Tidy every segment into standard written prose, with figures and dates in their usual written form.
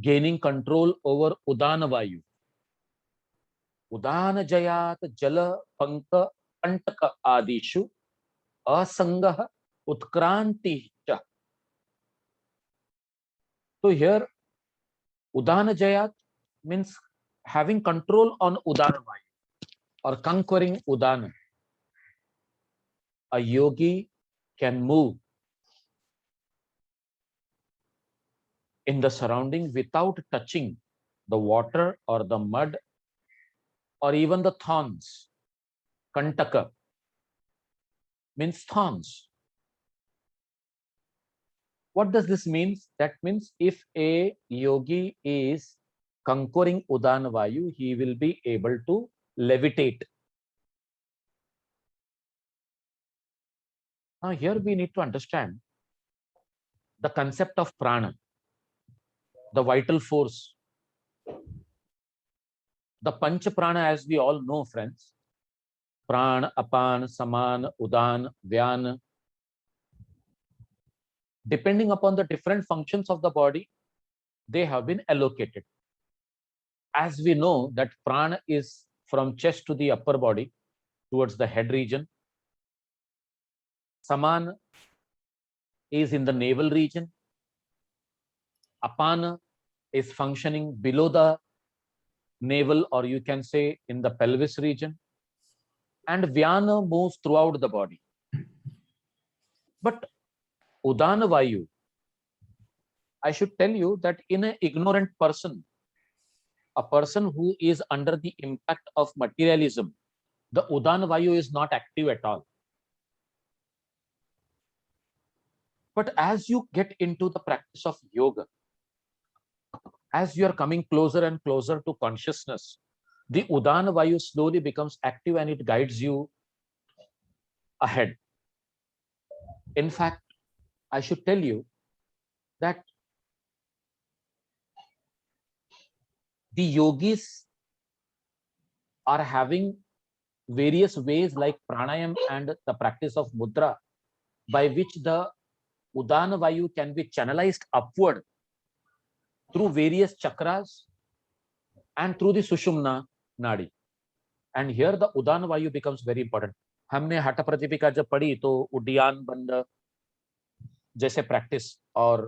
gaining control over Udana Vayu. Udana Jayat Jala Panka Antaka Adishu Asangah Utkranti Cha. So here Udana Jayat means having control on Udana Vayu or conquering Udana. A yogi can move in the surrounding without touching the water or the mud or even the thorns. Kantaka means thorns. What does this mean? That means if a yogi is conquering Udana Vayu, he will be able to levitate. Now here we need to understand the concept of prana, the vital force. The Pancha Prana, as we all know, friends, Pran, Apan, Saman, Udan, Vyan. Depending upon the different functions of the body, they have been allocated. As we know that Prana is from chest to the upper body towards the head region. Saman is in the navel region. Apana is functioning below the navel, or you can say in the pelvis region. And Vyana moves throughout the body. But Udana Vayu, I should tell you that in an ignorant person, a person who is under the impact of materialism, the Udana Vayu is not active at all. But as you get into the practice of yoga, as you are coming closer and closer to consciousness, the Udana Vayu slowly becomes active and it guides you ahead. In fact, I should tell you that the yogis are having various ways like pranayam and the practice of mudra by which the Udana Vayu can be channelized upward through various chakras and through the Sushumna Nadi. And here the Udana Vayu becomes very important. हमने हठ प्रतिपिका जब पढ़ी तो उड्डयन बंद जैसे practice और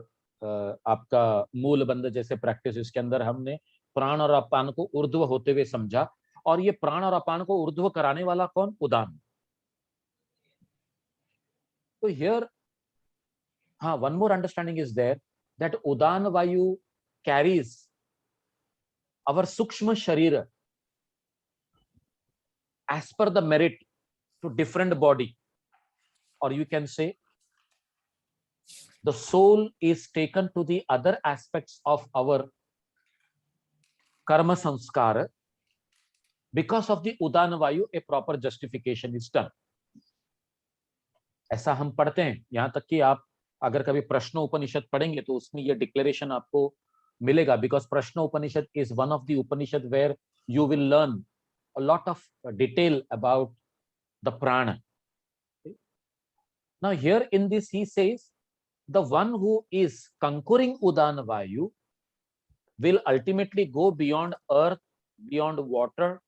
आपका मूल बंद जैसे प्रैक्टिस, इसके अंदर हमने प्राण और अपान को ऊर्ध्व होते हुए समझा, और ये प्राण और अपान को ऊर्ध्व कराने वाला कौन? उदान. तो here one more understanding is there that Udana Vayu carries our Sukshma Sharira as per the merit to different body, or you can say the soul is taken to the other aspects of our karma sanskara. Because of the Udana Vayu, a proper justification is done. ऐसा हम पढ़ते हैं, यहां तक कि आप अगर कभी प्रश्न उपनिषद पढ़ेंगे तो उसमें यह डिक्लेरेशन आपको मिलेगा, because Prashna Upanishad is one of the Upanishad where you will learn a lot of detail about the prana. Now here in this he says the one who is conquering Udana Vayu will ultimately go beyond earth, beyond water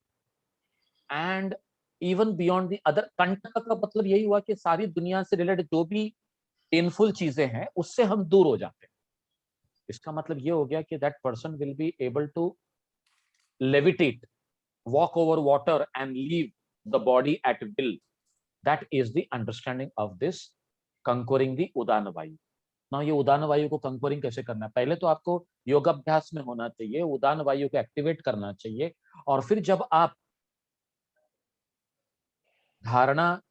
and even beyond the other. कंटक का मतलब यही हुआ कि सारी दुनिया से related जो भी पेनफुल चीजें हैं उससे हम दूर हो जाते हैं. इसका मतलब ये हो गया कि that person will be able to levitate, walk over water and leave the body at will. That is the understanding of this conquering the Udana Vayu. Now ये उदान वायु को कंक्वरिंग कैसे करना है? पहले तो आपको योगाभ्यास में होना चाहिए, उदान वायु को एक्टिवेट करना चाहिए, और फिर जब आप धारणा,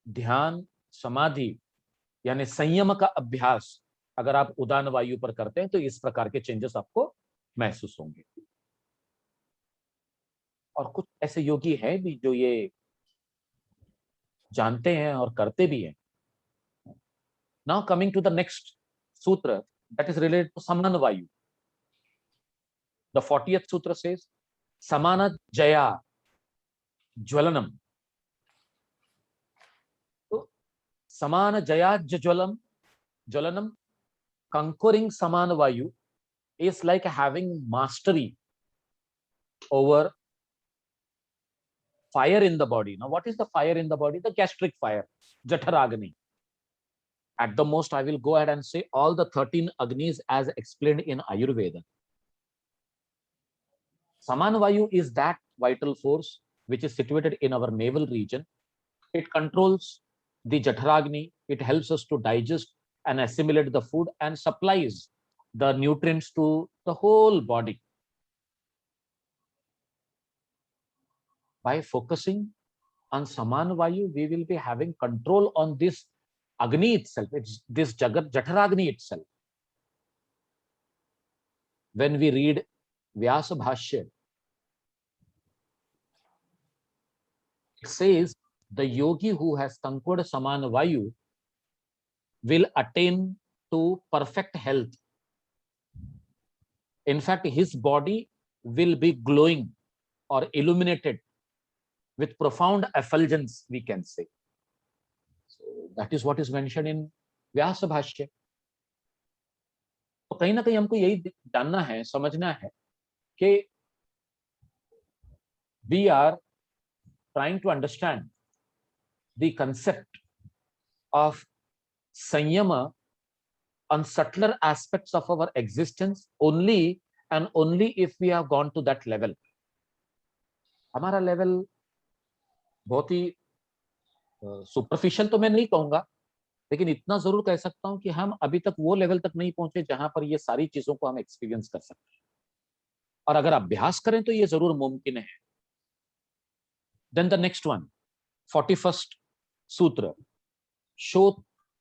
ध्यान, समाधि यानी संयम का अभ्यास अगर आप उदान वायु पर करते हैं तो इस प्रकार के चेंजेस आपको महसूस होंगे. और कुछ ऐसे योगी हैं भी जो ये जानते हैं और करते भी हैं. Now coming to the next sutra that is related to Samana Vayu. The 40th sutra says Samana Jaya Jwalanam. So Samana Jaya Jwalanam, conquering Samana Vayu is like having mastery over fire in the body. Now, what is the fire in the body? The gastric fire, Jatharagni. At the most, I will go ahead and say all the 13 Agnis as explained in Ayurveda. Samanvayu is that vital force which is situated in our navel region. It controls the Jatharagni. It helps us to digest and assimilate the food and supplies the nutrients to the whole body. By focusing on Samanvayu, we will be having control on this Agni itself. It's this Jatharagni itself. When we read Vyasa Bhashya, it says the yogi who has conquered Samanvayu will attain to perfect health. In fact, his body will be glowing or illuminated with profound effulgence, we can say. So that is what is mentioned in Vyasa Bhashya. तो कहीं ना कहीं हमको यही जानना है, समझना है कि we are trying to understand the concept of Sanyama on subtler aspects of our existence only and only if we have gone to that level. हमारा लेवल बहुत ही सुपरफिशियल तो मैं नहीं कहूंगा, लेकिन इतना जरूर कह सकता हूं कि हम अभी तक वो लेवल तक नहीं पहुंचे जहां पर ये सारी चीजों को हम एक्सपीरियंस कर सकते हैं, और अगर अभ्यास करें तो ये जरूर मुमकिन है. Then the next one, 41st सूत्र,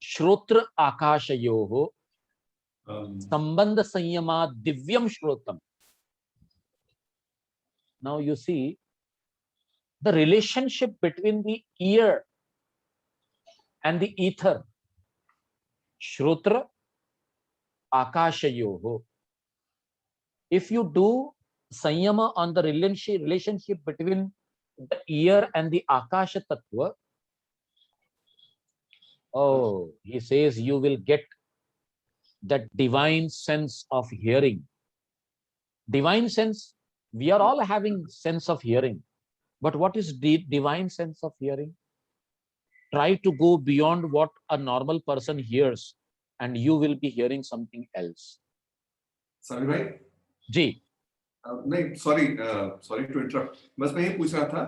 श्रोत्र आकाशयोः संबंध संयमा दिव्यम श्रोतम. Now you see the relationship between the ear and the ether. Shrotra Akashayoho. If you do Sanyama on the relationship between the ear and the Akasha Tattva, oh, he says you will get that divine sense of hearing. Divine sense, we are all having sense of hearing. But what is the divine sense of hearing? Try to go beyond what a normal person hears and you will be hearing something else. Sameer भाई जी नहीं, sorry to interrupt. बस मैं ये पूछ रहा था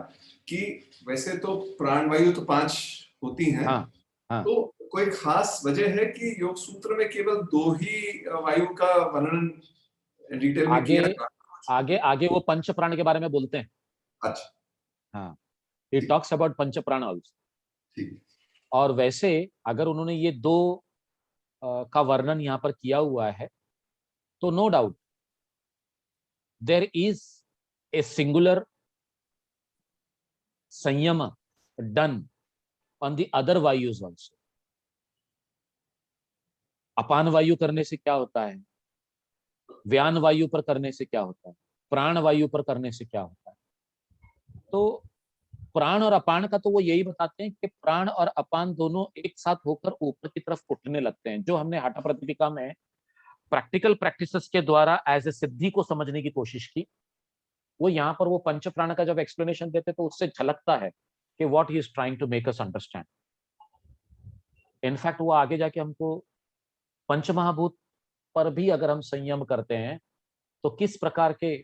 कि वैसे तो प्राणवायु तो 5 होती हैं. हाँ. तो कोई खास वजह है कि योग सूत्र में केवल 2 ही वायु का वर्णन डिटेल में किया है? आगे वो पंच प्राण के बारे में बोलते हैं. अच्छा, हाँ, he talks about पंच प्राण also. ठीक. और वैसे अगर उन्होंने ये 2 का वर्णन यहाँ पर किया हुआ है तो no doubt there is a singular sanyama done on the other vayus also. अपान वायु करने से क्या होता है, व्यान वायु पर करने से क्या होता है, प्राण वायु पर करने से क्या होता है. तो प्राण और अपान का तो वो यही बताते हैं कि प्राण और अपान दोनों एक साथ होकर ऊपर की तरफ उठने लगते हैं. जो हमने हठा प्रतिपिका में प्रैक्टिकल प्रैक्टिसेस के द्वारा एज ए सिद्धि को समझने की कोशिश की, वो यहाँ पर वो पंच प्राण का जब एक्सप्लेनेशन देते तो उससे झलकता है कि what he is trying to make us understand. In fact वो आगे जाके हमको पंचमहाभूत पर भी अगर हम संयम करते हैं तो किस प्रकार के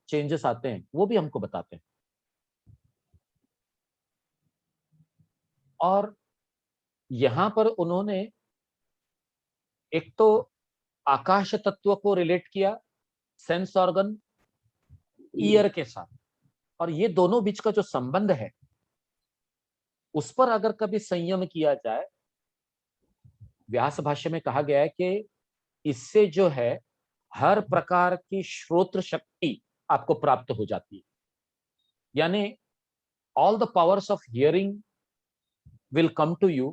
चेंजेस आते हैं वो भी हमको बताते हैं. और यहां पर उन्होंने एक तो आकाश तत्व को रिलेट किया सेंस ऑर्गन ईयर के साथ, और ये दोनों बीच का जो संबंध है उस पर अगर कभी संयम किया जाए, व्यास भाष्य में कहा गया है कि इससे जो है हर प्रकार की श्रोत्र शक्ति आपको प्राप्त हो जाती है. यानी all the powers of hearing will come to you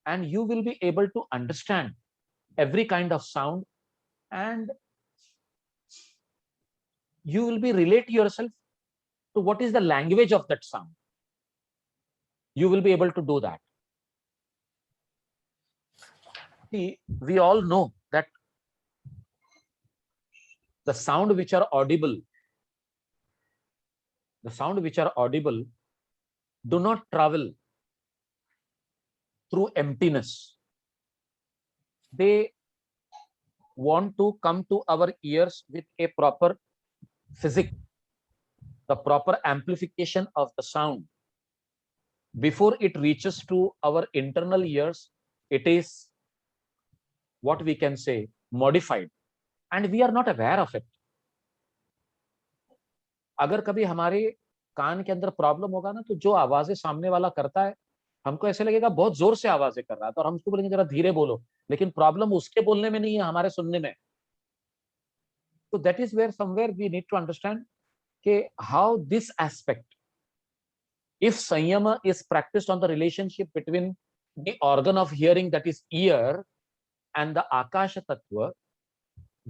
and you will be able to understand every kind of sound and you will be relate yourself to what is the language of that sound. You will be able to do that. See, we all know that the sound which are audible, do not travel through emptiness. They want to come to our ears with a proper physics, the proper amplification of the sound. Before it reaches to our internal ears, it is what we can say modified, and we are not aware of it. अगर कभी हमारे कान के अंदर problem होगा ना, तो जो आवाजें सामने वाला करता है, हमको ऐसे लगेगा बहुत जोर से आवाजें कर रहा है, तो हम उसको बोलेंगे जरा धीरे बोलो, लेकिन प्रॉब्लम उसके बोलने में नहीं है, हमारे सुनने में. तो that is where somewhere we need to understand कि how this aspect, if sanyama is practiced on the relationship between the organ of hearing, that is ear, and the akasha tattva,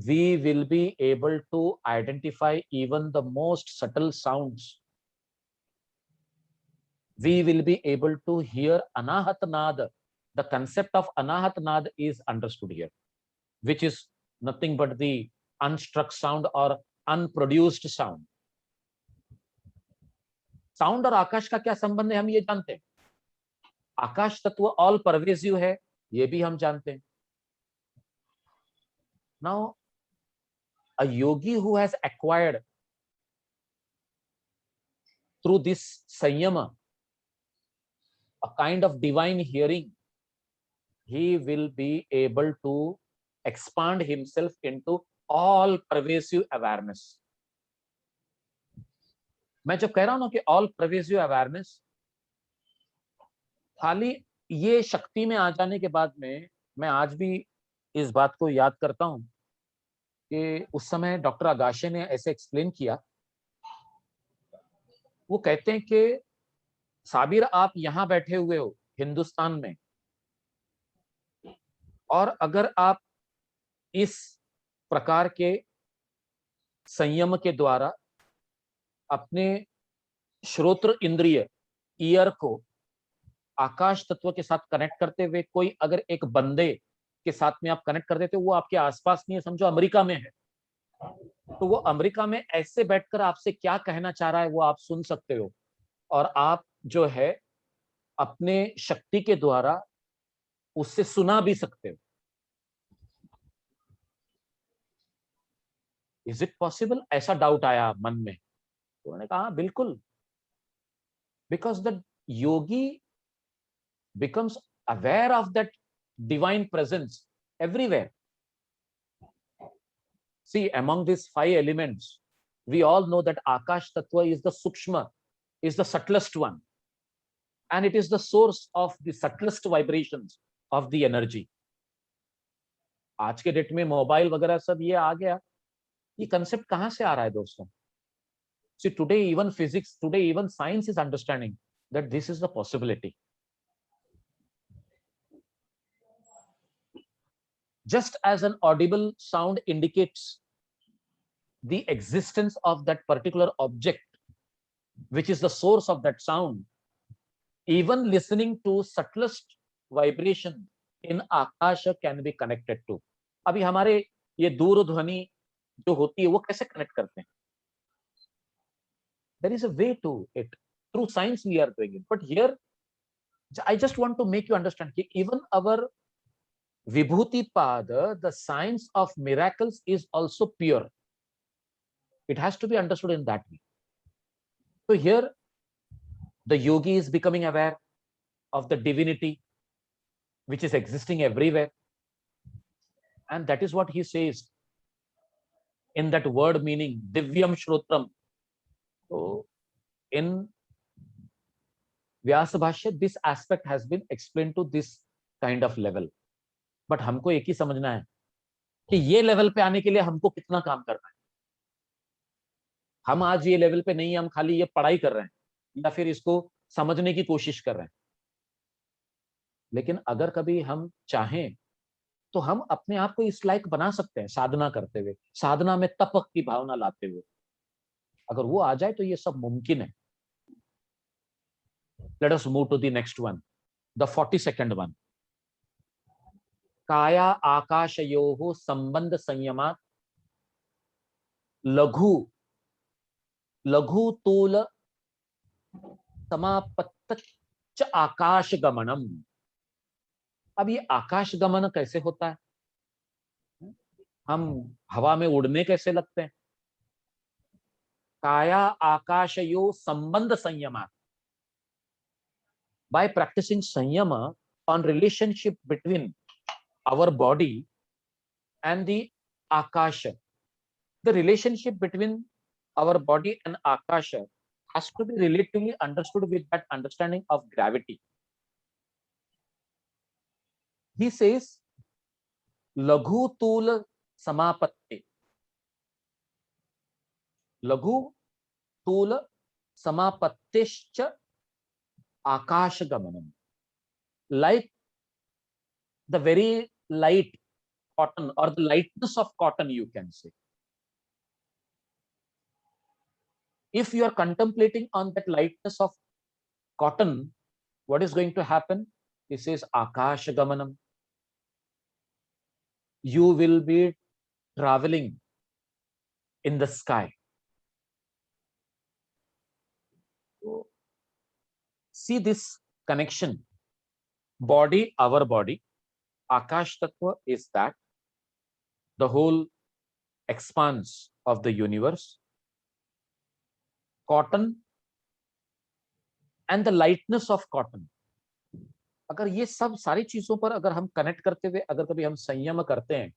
we will be able to identify even the most subtle sounds. We will be able to hear anahat nad. The concept of anahat nad is understood here, which is nothing but the unstruck sound or unproduced sound. Sound और आकाश का क्या संबंध है, हम ये जानते हैं. आकाश तत्व ऑल परवेसिव है, ये भी हम जानते हैं. Now a yogi who has acquired through this sanyama a kind of divine hearing, he will be able to expand himself into all pervasive awareness. मैं जब कह रहा हूं ना कि ऑल परवेसिव अवेयरनेस, खाली ये शक्ति में आ जाने के बाद में, मैं आज भी इस बात को याद करता हूं कि उस समय डॉक्टर अगाशे ने ऐसे एक्सप्लेन किया. वो कहते हैं कि साबिर, आप यहां बैठे हुए हो हिंदुस्तान में, और अगर आप इस प्रकार के संयम के द्वारा अपने श्रोत्र इंद्रिय ईयर को आकाश तत्व के साथ कनेक्ट करते हुए, कोई अगर एक बंदे के साथ में आप कनेक्ट कर देते हो, वो आपके आसपास नहीं है, समझो अमेरिका में है, तो वो अमेरिका में ऐसे बैठकर आपसे क्या कहना चाह रहा है वो आप सुन सकते हो, और आप जो है अपने शक्ति के द्वारा उससे सुना भी सकते हो. Is it possible? ऐसा डाउट आया मन में, तो उन्होंने कहा बिल्कुल, because the Yogi becomes aware of that divine presence everywhere. See, among these 5 elements, we all know that Akash Tattva is the Sukshma, is the subtlest one, and it is the source of the subtlest vibrations of the energy. आज के date में mobile वगैरह सब ये आ गया, ये concept कहां से आ रहा है दोस्तों? See, today even physics, today even science is understanding that this is the possibility. Just as an audible sound indicates the existence of that particular object, which is the source of that sound, even listening to subtlest vibration in akasha can be connected to. अभी हमारे ये दूर ध्वनि जो होती है वो कैसे कनेक्ट करते हैं? There is a way to it. Through science we are doing it. But here, I just want to make you understand that even our Vibhuti Pada, the science of miracles is also pure. It has to be understood in that way. So here, the yogi is becoming aware of the divinity which is existing everywhere. And that is what he says in that word meaning, Divyam Shrotram. So in Vyasa Bhashya, this aspect has been explained to this kind of level. But हमको एक ही समझना है कि ये level पे आने के लिए हमको कितना काम करना है. हम आज ये लेवल पे नहीं, हम खाली ये पढ़ाई कर रहे हैं या फिर इसको समझने की कोशिश कर रहे हैं. लेकिन अगर कभी हम चाहें तो हम अपने आप को इस लायक बना सकते हैं, साधना करते हुए, साधना में तप की भावना लाते हुए. अगर वो आ जाए तो ये सब मुमकिन है. Let us move to the next one, the 42nd one. काया आकाशयोः संबंध संयमात् लघु लघु तूल समापत्त आकाश गमनम। अब ये आकाश गमन कैसे होता है? हम हवा में उड़ने कैसे लगते हैं? काया आकाशयो संबंध संयमा। By practicing sanyama on relationship between our body and the akasha, the relationship between our body and akasha has to be relatively understood with that understanding of gravity. He says, लघु तूल समापत्ति, लघु तूल समापत्तिश्च आकाश गमनम। Like the very light cotton or the lightness of cotton, you can say. If you are contemplating on that lightness of cotton, what is going to happen? He says Akash Gamanam. You will be traveling in the sky. See this connection. Body, our body. Akash Tattva is that the whole expanse of the universe. Cotton and the lightness of cotton. अगर ये सब सारी चीजों पर अगर हम connect करते हुए अगर कभी हम संयम करते हैं,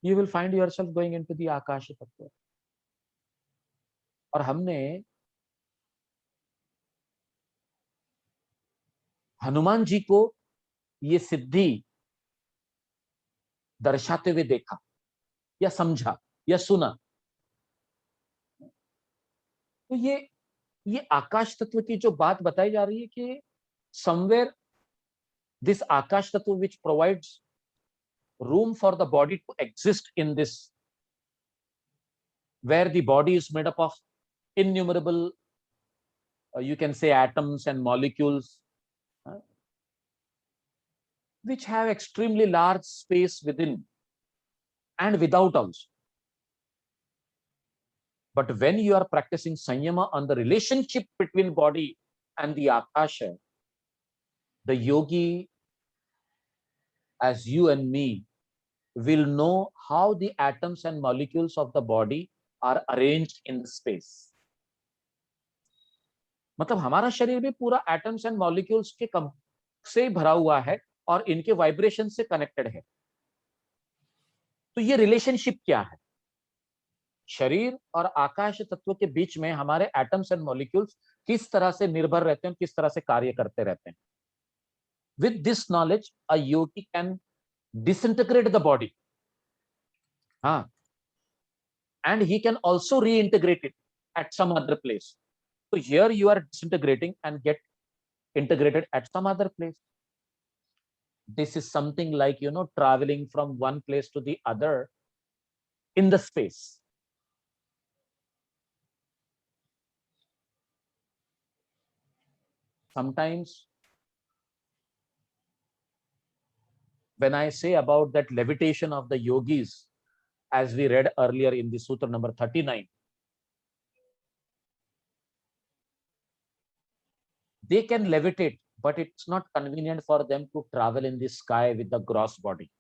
you will find yourself going into the आकाश तत्व। और हमने हनुमान जी को ये सिद्धि दर्शाते हुए देखा या समझा या सुना। तो ये आकाश तत्व की जो बात बताई जा रही है कि somewhere this आकाश तत्व which provides room for the body to exist in this, where the body is made up of innumerable you can say atoms and molecules which have extremely large space within and without also. But when you are practicing sanyama on the relationship between body and the akasha, the yogi, as you and me, will know how the atoms and molecules of the body are arranged in the space. मतलब हमारा शरीर भी पूरा atoms and molecules के से भरा हुआ है और इनके वाइब्रेशन से कनेक्टेड है। तो ये रिलेशनशिप क्या है? शरीर और आकाश तत्व के बीच में हमारे एटम्स एंड मॉलिक्यूल्स किस तरह से निर्भर रहते हैं, किस तरह से कार्य करते रहते हैं। With this knowledge a yogi can disintegrate the body, हाँ, and he can also reintegrate it at some other place. So here you are disintegrating and get integrated at some other place. This is something like, traveling from one place to the other in the space. Sometimes when I say about that levitation of the yogis, as we read earlier in the sutra number 39, they can levitate, but it's not convenient for them to travel in the sky with the gross body.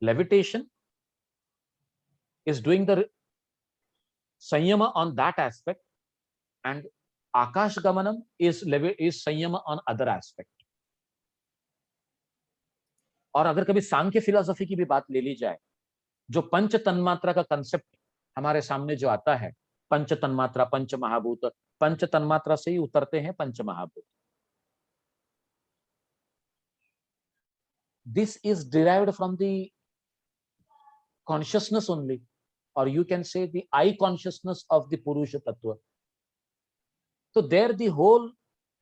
Levitation is doing the sanyama on that aspect, and Akash Gamanam is sanyama on other aspect. और अगर कभी सांख्य philosophy की भी बात ले ली जाए, जो पंच तन्मात्रा का कंसेप्ट हमारे सामने जो आता है, पंच तन्मात्रा, पंच महाभूत, पंच तन्मात्रा से ही उतरते हैं पंच महाभूत। This is derived from the consciousness only, or you can say the I consciousness of the Purusha Tattva. So there the whole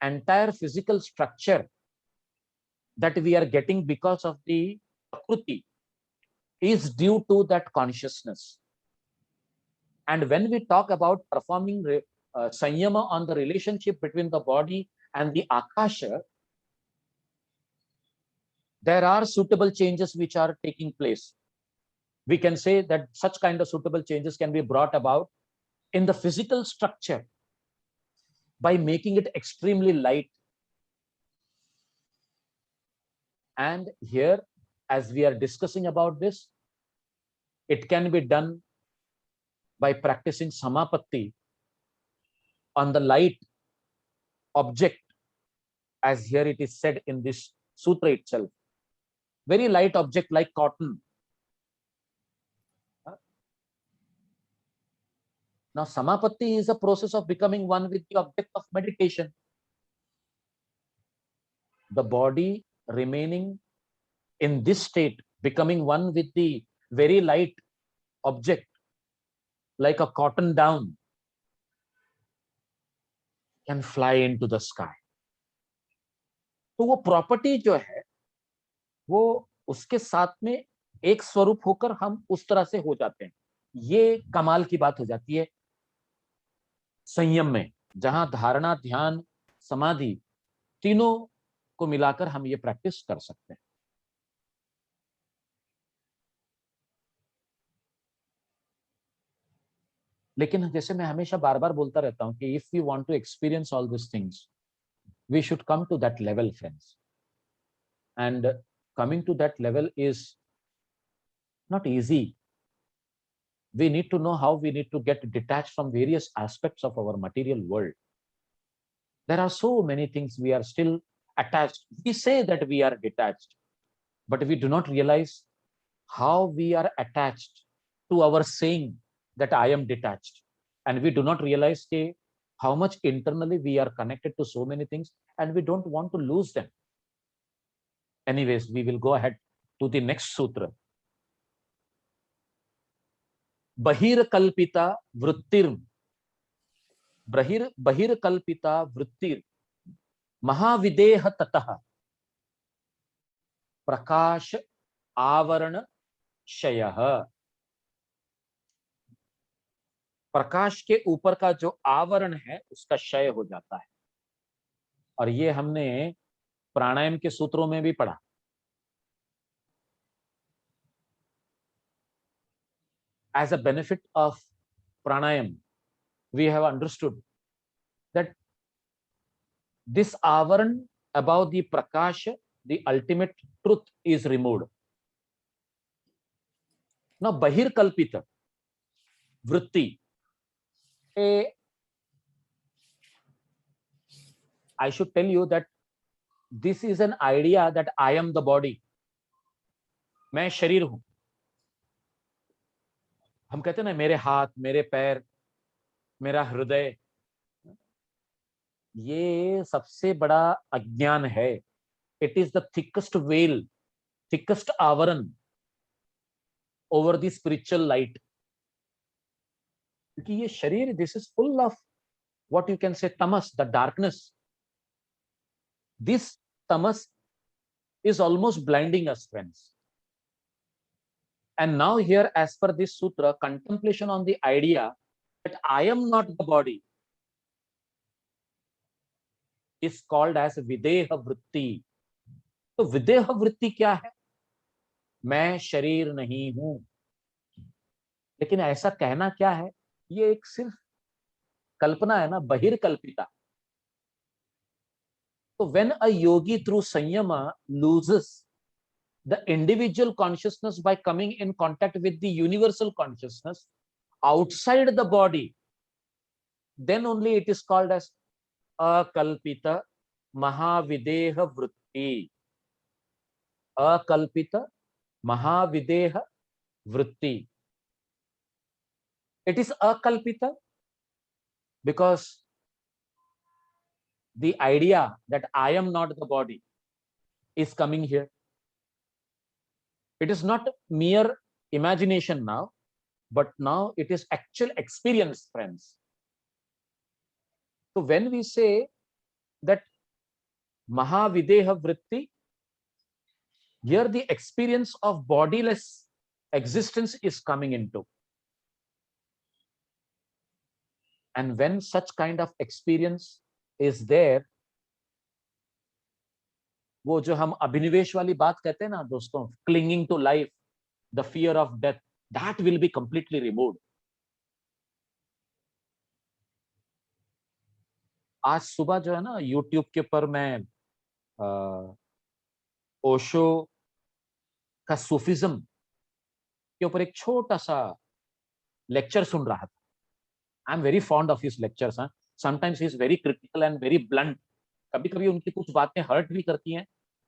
entire physical structure that we are getting because of the Prakriti is due to that consciousness. And when we talk about performing sanyama on the relationship between the body and the akasha, there are suitable changes which are taking place. we can say that such kind of suitable changes can be brought about in the physical structure by making it extremely light. And here, as we are discussing about this, it can be done by practicing samapatti on the light object, as here it is said in this sutra itself. Very light object like cotton. Now, samapatti is a process of becoming one with the object of meditation. The body remaining in this state, becoming one with the very light object, like a cotton down, can fly into the sky. तो वो property जो है वो उसके साथ में एक स्वरूप होकर हम उस तरह से हो जाते हैं. ये कमाल की बात हो जाती है संयम में, जहां धारणा, ध्यान, समाधि तीनों को मिलाकर हम ये प्रैक्टिस कर सकते हैं. लेकिन जैसे मैं हमेशा बार बार बोलता रहता हूं कि if we want to experience all this things, we should come to that level, friends. And coming to that level is not easy. We need to know how we need to get detached from various aspects of our material world. There are so many things we are still attached. We say that we are detached, but we do not realize how we are attached to our saying that I am detached. And we do not realize how much internally we are connected to so many things and we don't want to lose them. Anyways, we will go ahead to the next sutra. Bahir kalpita vrittir. Bahir kalpita vrittir. Mahavideha tatah. Prakash avarana shayah. प्रकाश के ऊपर का जो आवरण है उसका क्षय हो जाता है. और ये हमने प्राणायाम के सूत्रों में भी पढ़ा. As a benefit of pranayam, we have understood that this avaran above the prakasha, the ultimate truth, is removed. Now, bahir kalpita vritti. I should tell you that this is an idea that I am the body. मैं शरीर हूं. हम कहते हैं ना, मेरे हाथ, मेरे पैर, मेरा हृदय. ये सबसे बड़ा अज्ञान है. It is the thickest veil, thickest आवरण over the spiritual light. क्योंकि ये शरीर, this is full of what you can say tamas, the darkness. This tamas is almost blinding us, friends. And now here, as per this sutra, contemplation on the idea that I am not the body is called as videha vritti. तो विदेह वृत्ति क्या है? मैं शरीर नहीं हूं. लेकिन ऐसा कहना क्या है? ये एक सिर्फ कल्पना है ना, बहिर्कल्पिता. So when a yogi through sanyama loses the individual consciousness by coming in contact with the universal consciousness outside the body, then only it is called as akalpita mahavideha vritti. Akalpita mahavideha vritti. It is akalpita because the idea that I am not the body is coming here. It is not mere imagination now, but now it is actual experience, friends. So when we say that Mahavideha Vritti, here the experience of bodiless existence is coming into. And when such kind of experience is there, वो जो हम अभिनिवेश वाली बात कहते हैं ना दोस्तों, clinging to life, the fear of death, that will be completely removed. आज सुबह जो है ना YouTube के ऊपर मैं ओशो का सूफिज्म के ऊपर एक छोटा सा लेक्चर सुन रहा था. I am very fond of his lectures. Sometimes he is very critical and very blunt. कभी कभी उनकी कुछ बातें हर्ट भी करती हैं,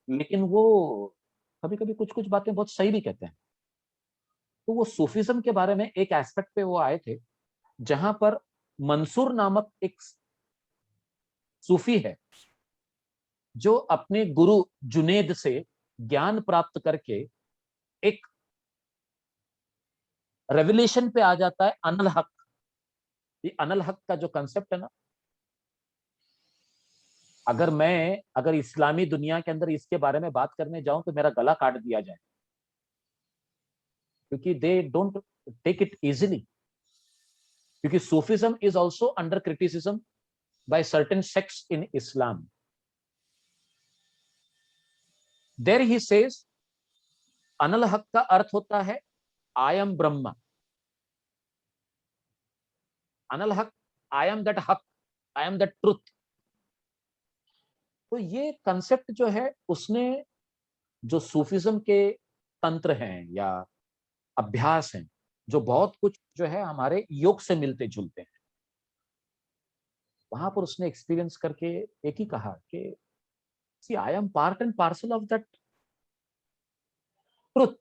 लेकिन वो कभी कभी कुछ कुछ बातें बहुत सही भी कहते हैं. तो वो सूफिज्म के बारे में एक एस्पेक्ट पे वो आए थे, जहां पर मंसूर नामक एक सूफी है, जो अपने गुरु जुनेद से ज्ञान प्राप्त करके एक रेवलेशन पे आ जाता है अनल हक. ये अनल हक का जो कंसेप्ट है ना, अगर इस्लामी दुनिया के अंदर इसके बारे में बात करने जाऊं तो मेरा गला काट दिया जाए, क्योंकि they don't take it easily. क्योंकि Sufism is also under criticism by certain sects in Islam. There he says अनल हक का अर्थ होता है आई एम ब्रह्मा. अनल हक, आई एम दैट हक, आई एम दैट ट्रुथ. तो ये कंसेप्ट जो है, उसने जो सूफिज्म के तंत्र हैं या अभ्यास हैं, जो बहुत कुछ जो है हमारे योग से मिलते जुलते हैं, वहां पर उसने एक्सपीरियंस करके एक ही कहा कि see I am part and parcel of that truth.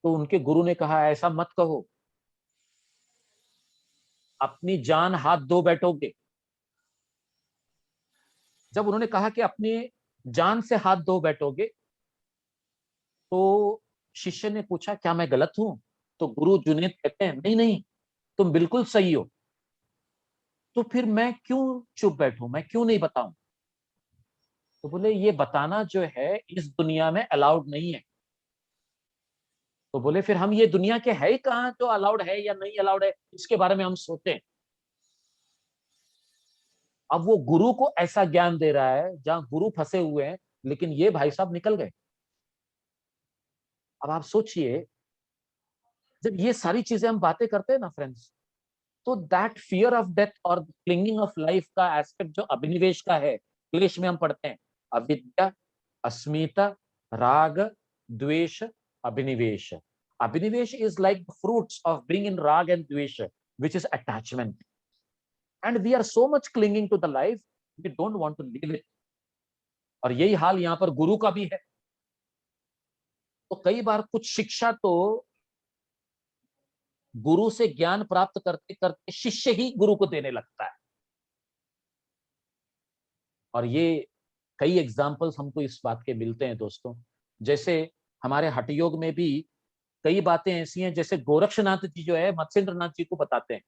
तो उनके गुरु ने कहा ऐसा मत कहो, अपनी जान हाथ धो बैठोगे. जब उन्होंने कहा कि अपनी जान से हाथ धो बैठोगे, तो शिष्य ने पूछा क्या मैं गलत हूं? तो गुरु जुनेद कहते हैं नहीं नहीं, तुम बिल्कुल सही हो. तो फिर मैं क्यों चुप बैठूं, मैं क्यों नहीं बताऊं? तो बोले ये बताना जो है इस दुनिया में अलाउड नहीं है. तो बोले फिर हम ये दुनिया के है ही कहां जो अलाउड है या नहीं अलाउड है, इसके बारे में हम सोचें. अब वो गुरु को ऐसा ज्ञान दे रहा है जहां गुरु फंसे हुए हैं, लेकिन ये भाई साहब निकल गए. अब आप सोचिए, जब ये सारी चीजें हम बातें करते हैं ना फ्रेंड्स, तो दैट फियर ऑफ डेथ और क्लिंगिंग ऑफ लाइफ का एस्पेक्ट जो अभिनिवेश का है, क्लेश में हम पढ़ते हैं अविद्या, अस्मिता, राग, द्वेष, अभिनिवेश. अभिनिवेश is like the fruits of being in rag and dvesha, which is attachment. And we are so much clinging to the life, we don't want to leave it. और यही हाल यहाँ पर गुरु का भी है. तो कई बार कुछ शिक्षा तो गुरु से ज्ञान प्राप्त करते करते शिष्य ही गुरु को देने लगता है. और ये कई एग्जाम्पल्स हमको इस बात के मिलते हैं दोस्तों. जैसे हमारे हठ योग में भी कई बातें ऐसी हैं, जैसे गोरक्षनाथ जी जो है मत्स्येंद्रनाथ जी को बताते हैं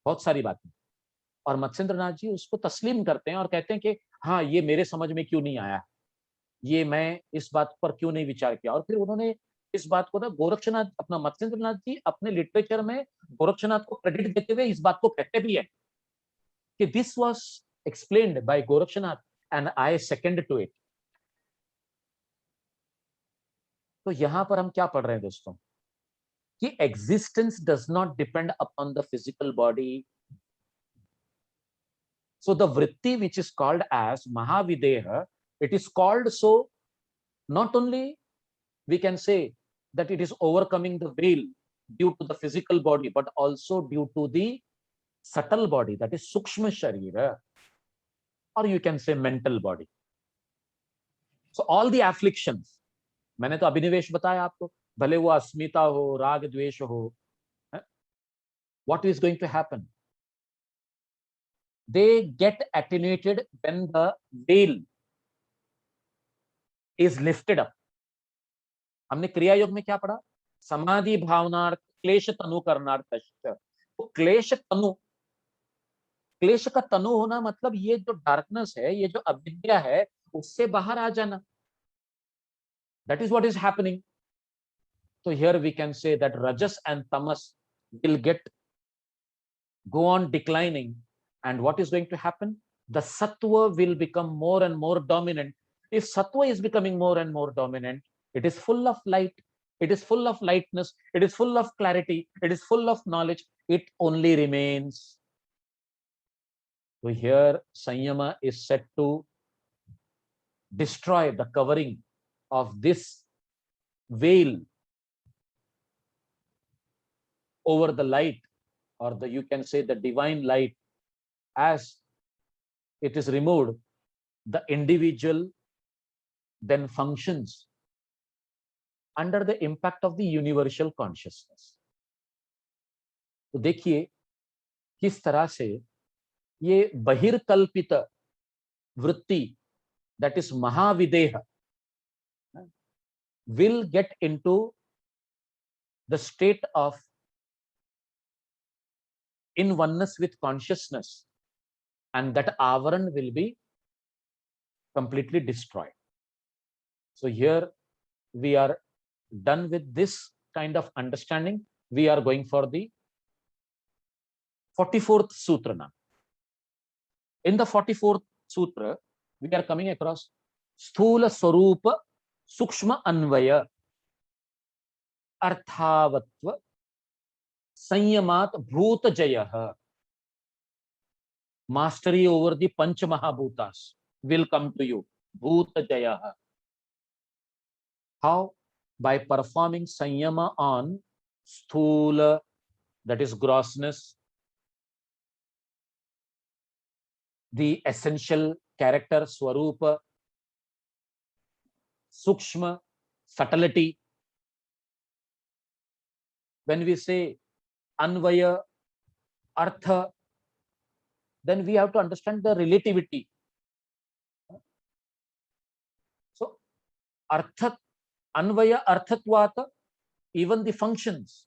बहुत सारी बातें, और मत्स्येंद्रनाथ जी उसको तस्लीम करते हैं और कहते हैं कि हाँ ये मेरे समझ में क्यों नहीं आया, ये मैं इस बात पर क्यों नहीं विचार किया. और फिर उन्होंने इस बात को ना गोरक्षनाथ, अपना मत्स्येंद्रनाथ जी अपने लिटरेचर में गोरक्षनाथ को क्रेडिट देते हुए इस बात को कहते भी है कि this was explained by Gorakshanath and I second to it. तो यहां पर हम क्या पढ़ रहे हैं दोस्तों, कि existence does not depend upon the physical body. So the vritti which is called as Mahavideha, it is called so not only we can say that it is overcoming the veil due to the physical body, but also due to the subtle body, that is Sukshma Sharira, or you can say mental body. So all the afflictions, मैंने तो अभिनिवेश बताया आपको, भले वो अस्मिता हो, राग द्वेष हो, what is going to happen? They get attenuated when the veil is lifted up. हमने क्रिया योग में क्या पढ़ा? समाधि भावनार्थ क्लेश तनु करनार्थ. तो क्लेश तनु, क्लेश का तनु होना मतलब ये जो डार्कनेस है, ये जो अविद्या है, उससे बाहर आ जाना. That is what is happening. So here we can say that rajas and tamas will go on declining, and what is going to happen? The sattva will become more and more dominant. If sattva is becoming more and more dominant, it is full of light, it is full of lightness, it is full of clarity, it is full of knowledge, it only remains. So here Sanyama is set to destroy the covering of this veil over the light, or the, you can say, the divine light. As it is removed, the individual then functions under the impact of the universal consciousness. तो देखिए किस तरह से ये बहिर्कल्पित वृत्ति, that is Mahavideha, will get into the state of in oneness with consciousness, and that avaran will be completely destroyed. So here we are done with this kind of understanding. We are going for the 44th sutra now. In the 44th sutra, we are coming across Sthula Swarupa Sukshma Anvaya Arthavatva Sanyamat Bhuta Jayah. Mastery over the Panch Mahabhutas will come to you. Bhuta Jayah. How? By performing Sanyama on Sthula, that is grossness, the essential character Swarupa, Sukshma, subtlety. When we say Anvaya, Artha, then we have to understand the relativity. So, Artha, Anvaya, Arthatvata, even the functions.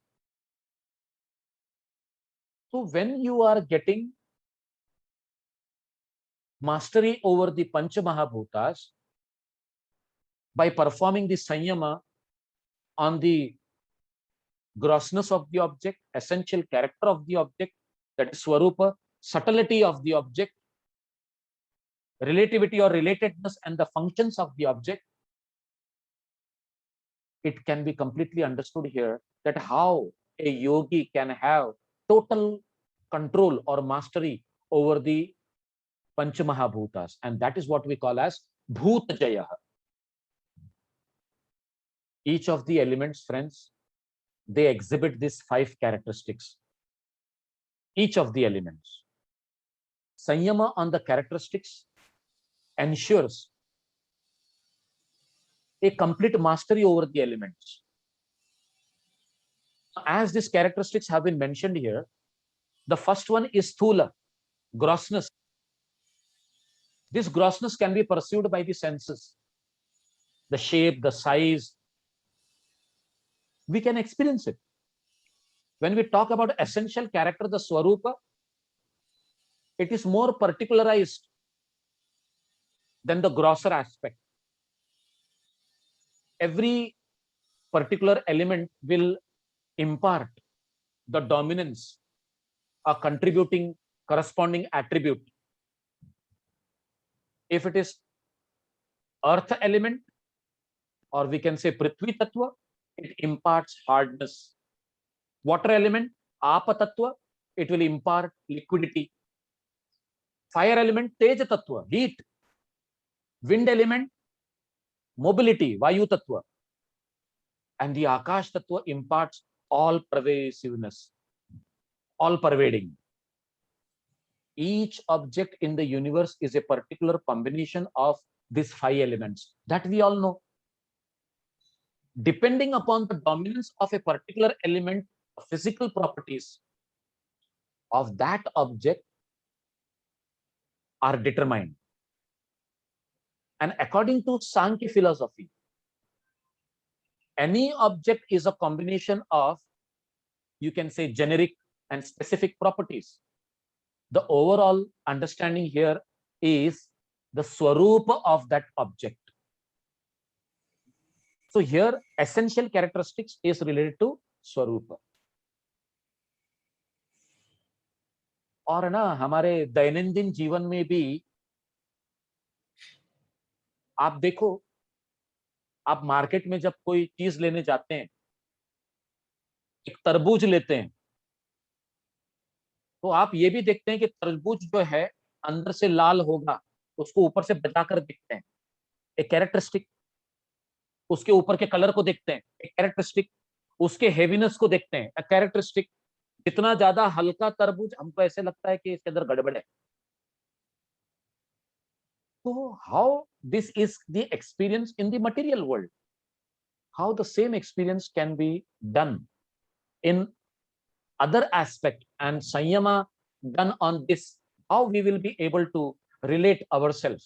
So, when you are getting mastery over the Pancha Mahabhutas by performing the Sanyama on the grossness of the object, essential character of the object, that is Swarupa, subtlety of the object, relativity or relatedness and the functions of the object, it can be completely understood here that how a yogi can have total control or mastery over the Pancha Mahabhutas, and that is what we call as Bhuta Jaya. Each of the elements, friends, they exhibit these 5 characteristics. Each of the elements. Sanyama on the characteristics ensures a complete mastery over the elements. As these characteristics have been mentioned here, the first one is Sthula, grossness. This grossness can be perceived by the senses. The shape, the size, we can experience it. When we talk about essential character, the Swarupa, it is more particularized than the grosser aspect. Every particular element will impart the dominance, a contributing corresponding attribute. If it is earth element, or we can say Prithvi Tattva, it imparts hardness. Water element, Apa Tattva, it will impart liquidity. Fire element, Teja Tattva, heat. Wind element, mobility, Vayu Tattva. And the Akash Tattva imparts all pervasiveness, all pervading. Each object in the universe is a particular combination of these 5 elements that we all know. Depending upon the dominance of a particular element, physical properties of that object are determined. And according to Sankhya philosophy, any object is a combination of, you can say, generic and specific properties. The overall understanding here is the Swarupa of that object. So here, essential characteristics is related to Swarupa. और ना हमारे दैनंदिन जीवन में भी आप देखो, आप मार्केट में जब कोई चीज लेने जाते हैं एक तरबूज लेते हैं तो आप ये भी देखते हैं कि तरबूज जो है अंदर से लाल होगा, उसको ऊपर से बचाकर देखते हैं, एक कैरेक्टरिस्टिक। उसके ऊपर के कलर को देखते हैं, एक कैरेक्टरिस्टिक। उसके हेवीनेस को देखते हैं, एक कैरेक्टरिस्टिक। जितना ज्यादा हल्का तरबूज, हमको ऐसे लगता है कि इसके अंदर गड़बड़ है। तो how this is the experience in the material world, how the same experience can be done in other aspect, and sanyama done on this, how we will be able to relate ourselves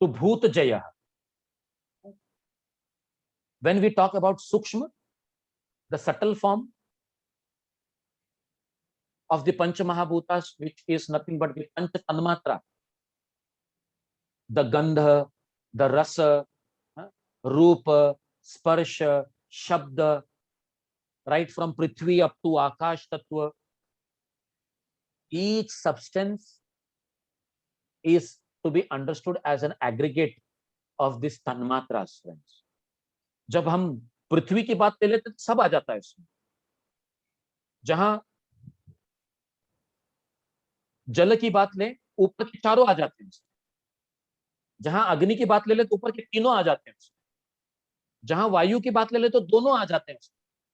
to bhoot jaya. When we talk about sukshma, the subtle form of the panch mahabhutas, which is nothing but the panch tanmatra, the gandha, the rasa, rupa, sparsha, shabda, right from prithvi up to akash tattva, each substance is to be understood as an aggregate of this tanmatras, friends. जब हम पृथ्वी की बात ले लेते तो सब आ जाता है इसमें। जहां जल की बात लें, ऊपर के चारों आ जाते हैं। जहां अग्नि की बात ले ले तो ऊपर के तीनों आ जाते हैं। जहां वायु की बात ले ले तो दोनों आ जाते हैं।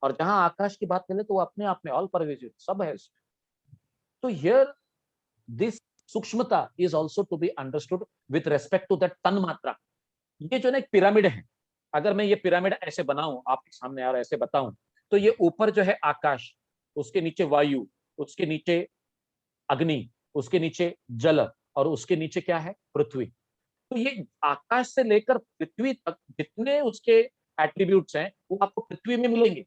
और जहां आकाश की बात ले ले तो वो अपने आप में ऑल परवेजिव सब है इसमें। तो हियर दिस सूक्ष्मता is also to be understood with respect to that तन मात्रा। ये जो ना एक पिरामिड है, अगर मैं ये पिरामिड ऐसे बनाऊं आपके सामने और ऐसे बताऊं, तो ये ऊपर जो है आकाश, उसके नीचे वायु, उसके नीचे अग्नि, उसके नीचे जल, और उसके नीचे क्या है, पृथ्वी। तो ये आकाश से लेकर पृथ्वी तक जितने उसके एट्रीब्यूट्स हैं वो आपको पृथ्वी में मिलेंगे,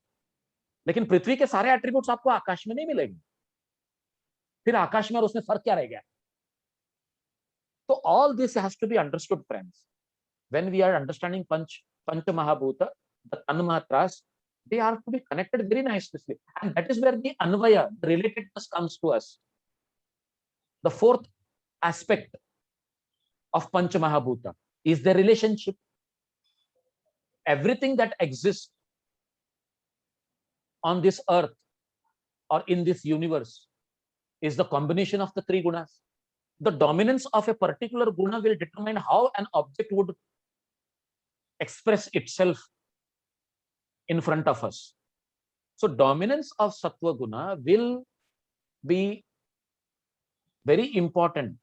लेकिन पृथ्वी के सारे एट्रीब्यूट्स आपको आकाश में नहीं मिलेंगे। फिर आकाश में और उसमें फर्क क्या रह गया? तो all this has to be understood friends when we are understanding panch mahabhuta, the tanmatras, they are to be connected very nicely, and that is where the anvaya, the relatedness comes to us. The fourth aspect of panch mahabhuta is the relationship. Everything that exists on this earth or in this universe is the combination of the three gunas. The dominance of a particular guna will determine how an object would express itself in front of us. So dominance of sattva guna will be very important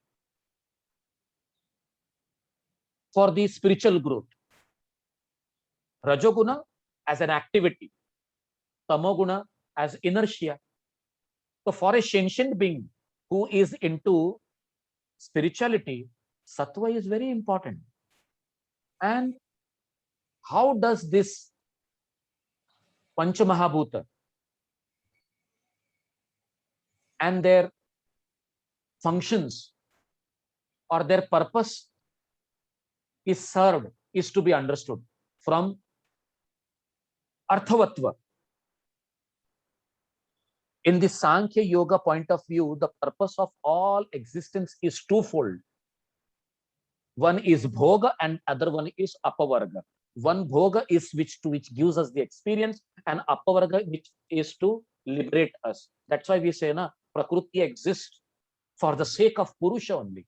for the spiritual growth. Rajoguna as an activity, tamoguna as inertia. So for a sentient being who is into spirituality, sattva is very important. And how does this pancha mahabhuta and their functions or their purpose is served is to be understood from arthavatva. In the Sankhya Yoga point of view, the purpose of all existence is twofold. One is bhoga and other one is apavarga. One bhoga is which gives us the experience, and apavarga which is to liberate us. That's why we say na prakriti exists for the sake of purusha only.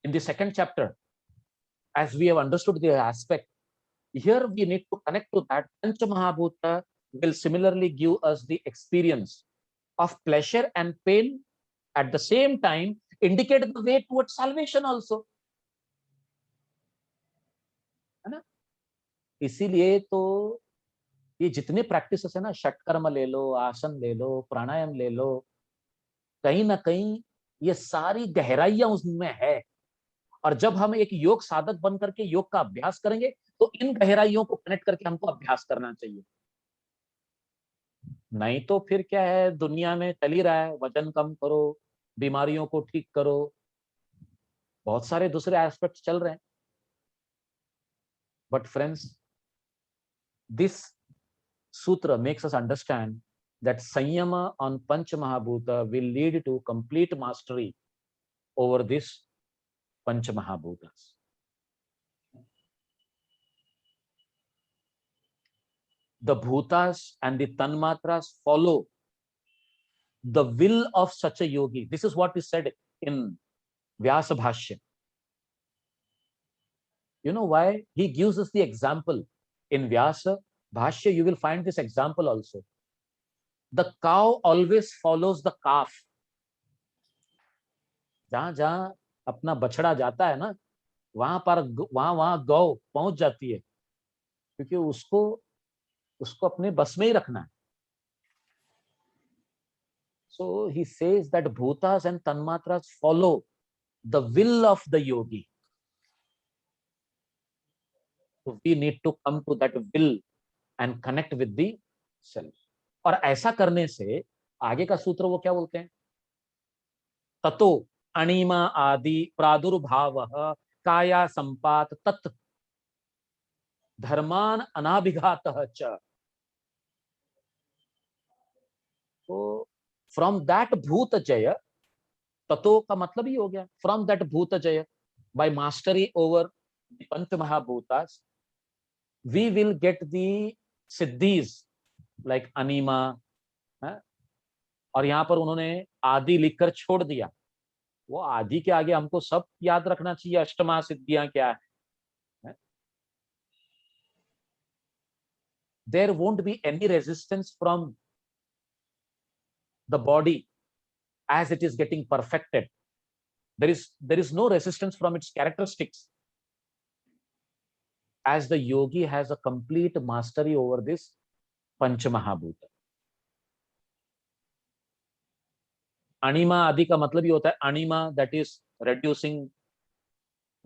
In the second chapter, as we have understood the aspect, here we need to connect to that. Pancha Mahabhuta will similarly give us the experience of pleasure and pain, at the same time indicate the way towards salvation also, है ना? इसीलिए तो ये जितने practices है ना, षटकर्म ले लो, आसन ले लो, प्राणायाम ले लो, कहीं ना कहीं ये सारी गहराइयां उसमें है। और जब हम एक योग साधक बन करके योग का अभ्यास करेंगे तो इन गहराइयों को कनेक्ट करके हमको अभ्यास करना चाहिए। नहीं तो फिर क्या है, दुनिया में चल ही रहा है, वजन कम करो, बीमारियों को ठीक करो, बहुत सारे दूसरे एस्पेक्ट चल रहे हैं। बट फ्रेंड्स, दिस सूत्र makes us understand that Sanyama on Panch Mahabhuta will lead to complete mastery over this Panch Mahabhutas. the bhutas and the tanmatras follow the will of such a yogi. This is what is said in Vyasa Bhashya. You know why? He gives us the example. In Vyasa Bhashya, you will find this example also. The cow always follows the calf. जहां जहां अपना बछड़ा जाता है ना, वहां पर वहां गौ पहुंच जाती है, क्योंकि उसको उसको अपने बस में ही रखना है. So he says that bhutas and tanmatras follow the will of the yogi. So we need to come to that will and connect with the self. और ऐसा करने से आगे का सूत्र वो क्या बोलते हैं? ततो अणिमा आदि प्रादुर्भाव काया संपात तत् धर्मान अनाभिघातः च. तो फ्रॉम दैट भूत जय, ततो का मतलब ही हो गया from that bhuta jaya, by mastery over pancha mahabhutas, we will get the siddhis like anima. और यहां पर उन्होंने आदि लिखकर छोड़ दिया. वो आदि के आगे हमको सब याद रखना चाहिए अष्टमा सिद्धियां क्या है. There won't be any resistance from the body as it is getting perfected. There is no resistance from its characteristics, as the yogi has a complete mastery over this Pancha Mahabhuta. Anima आदि का मतलब ही होता है anima, that is reducing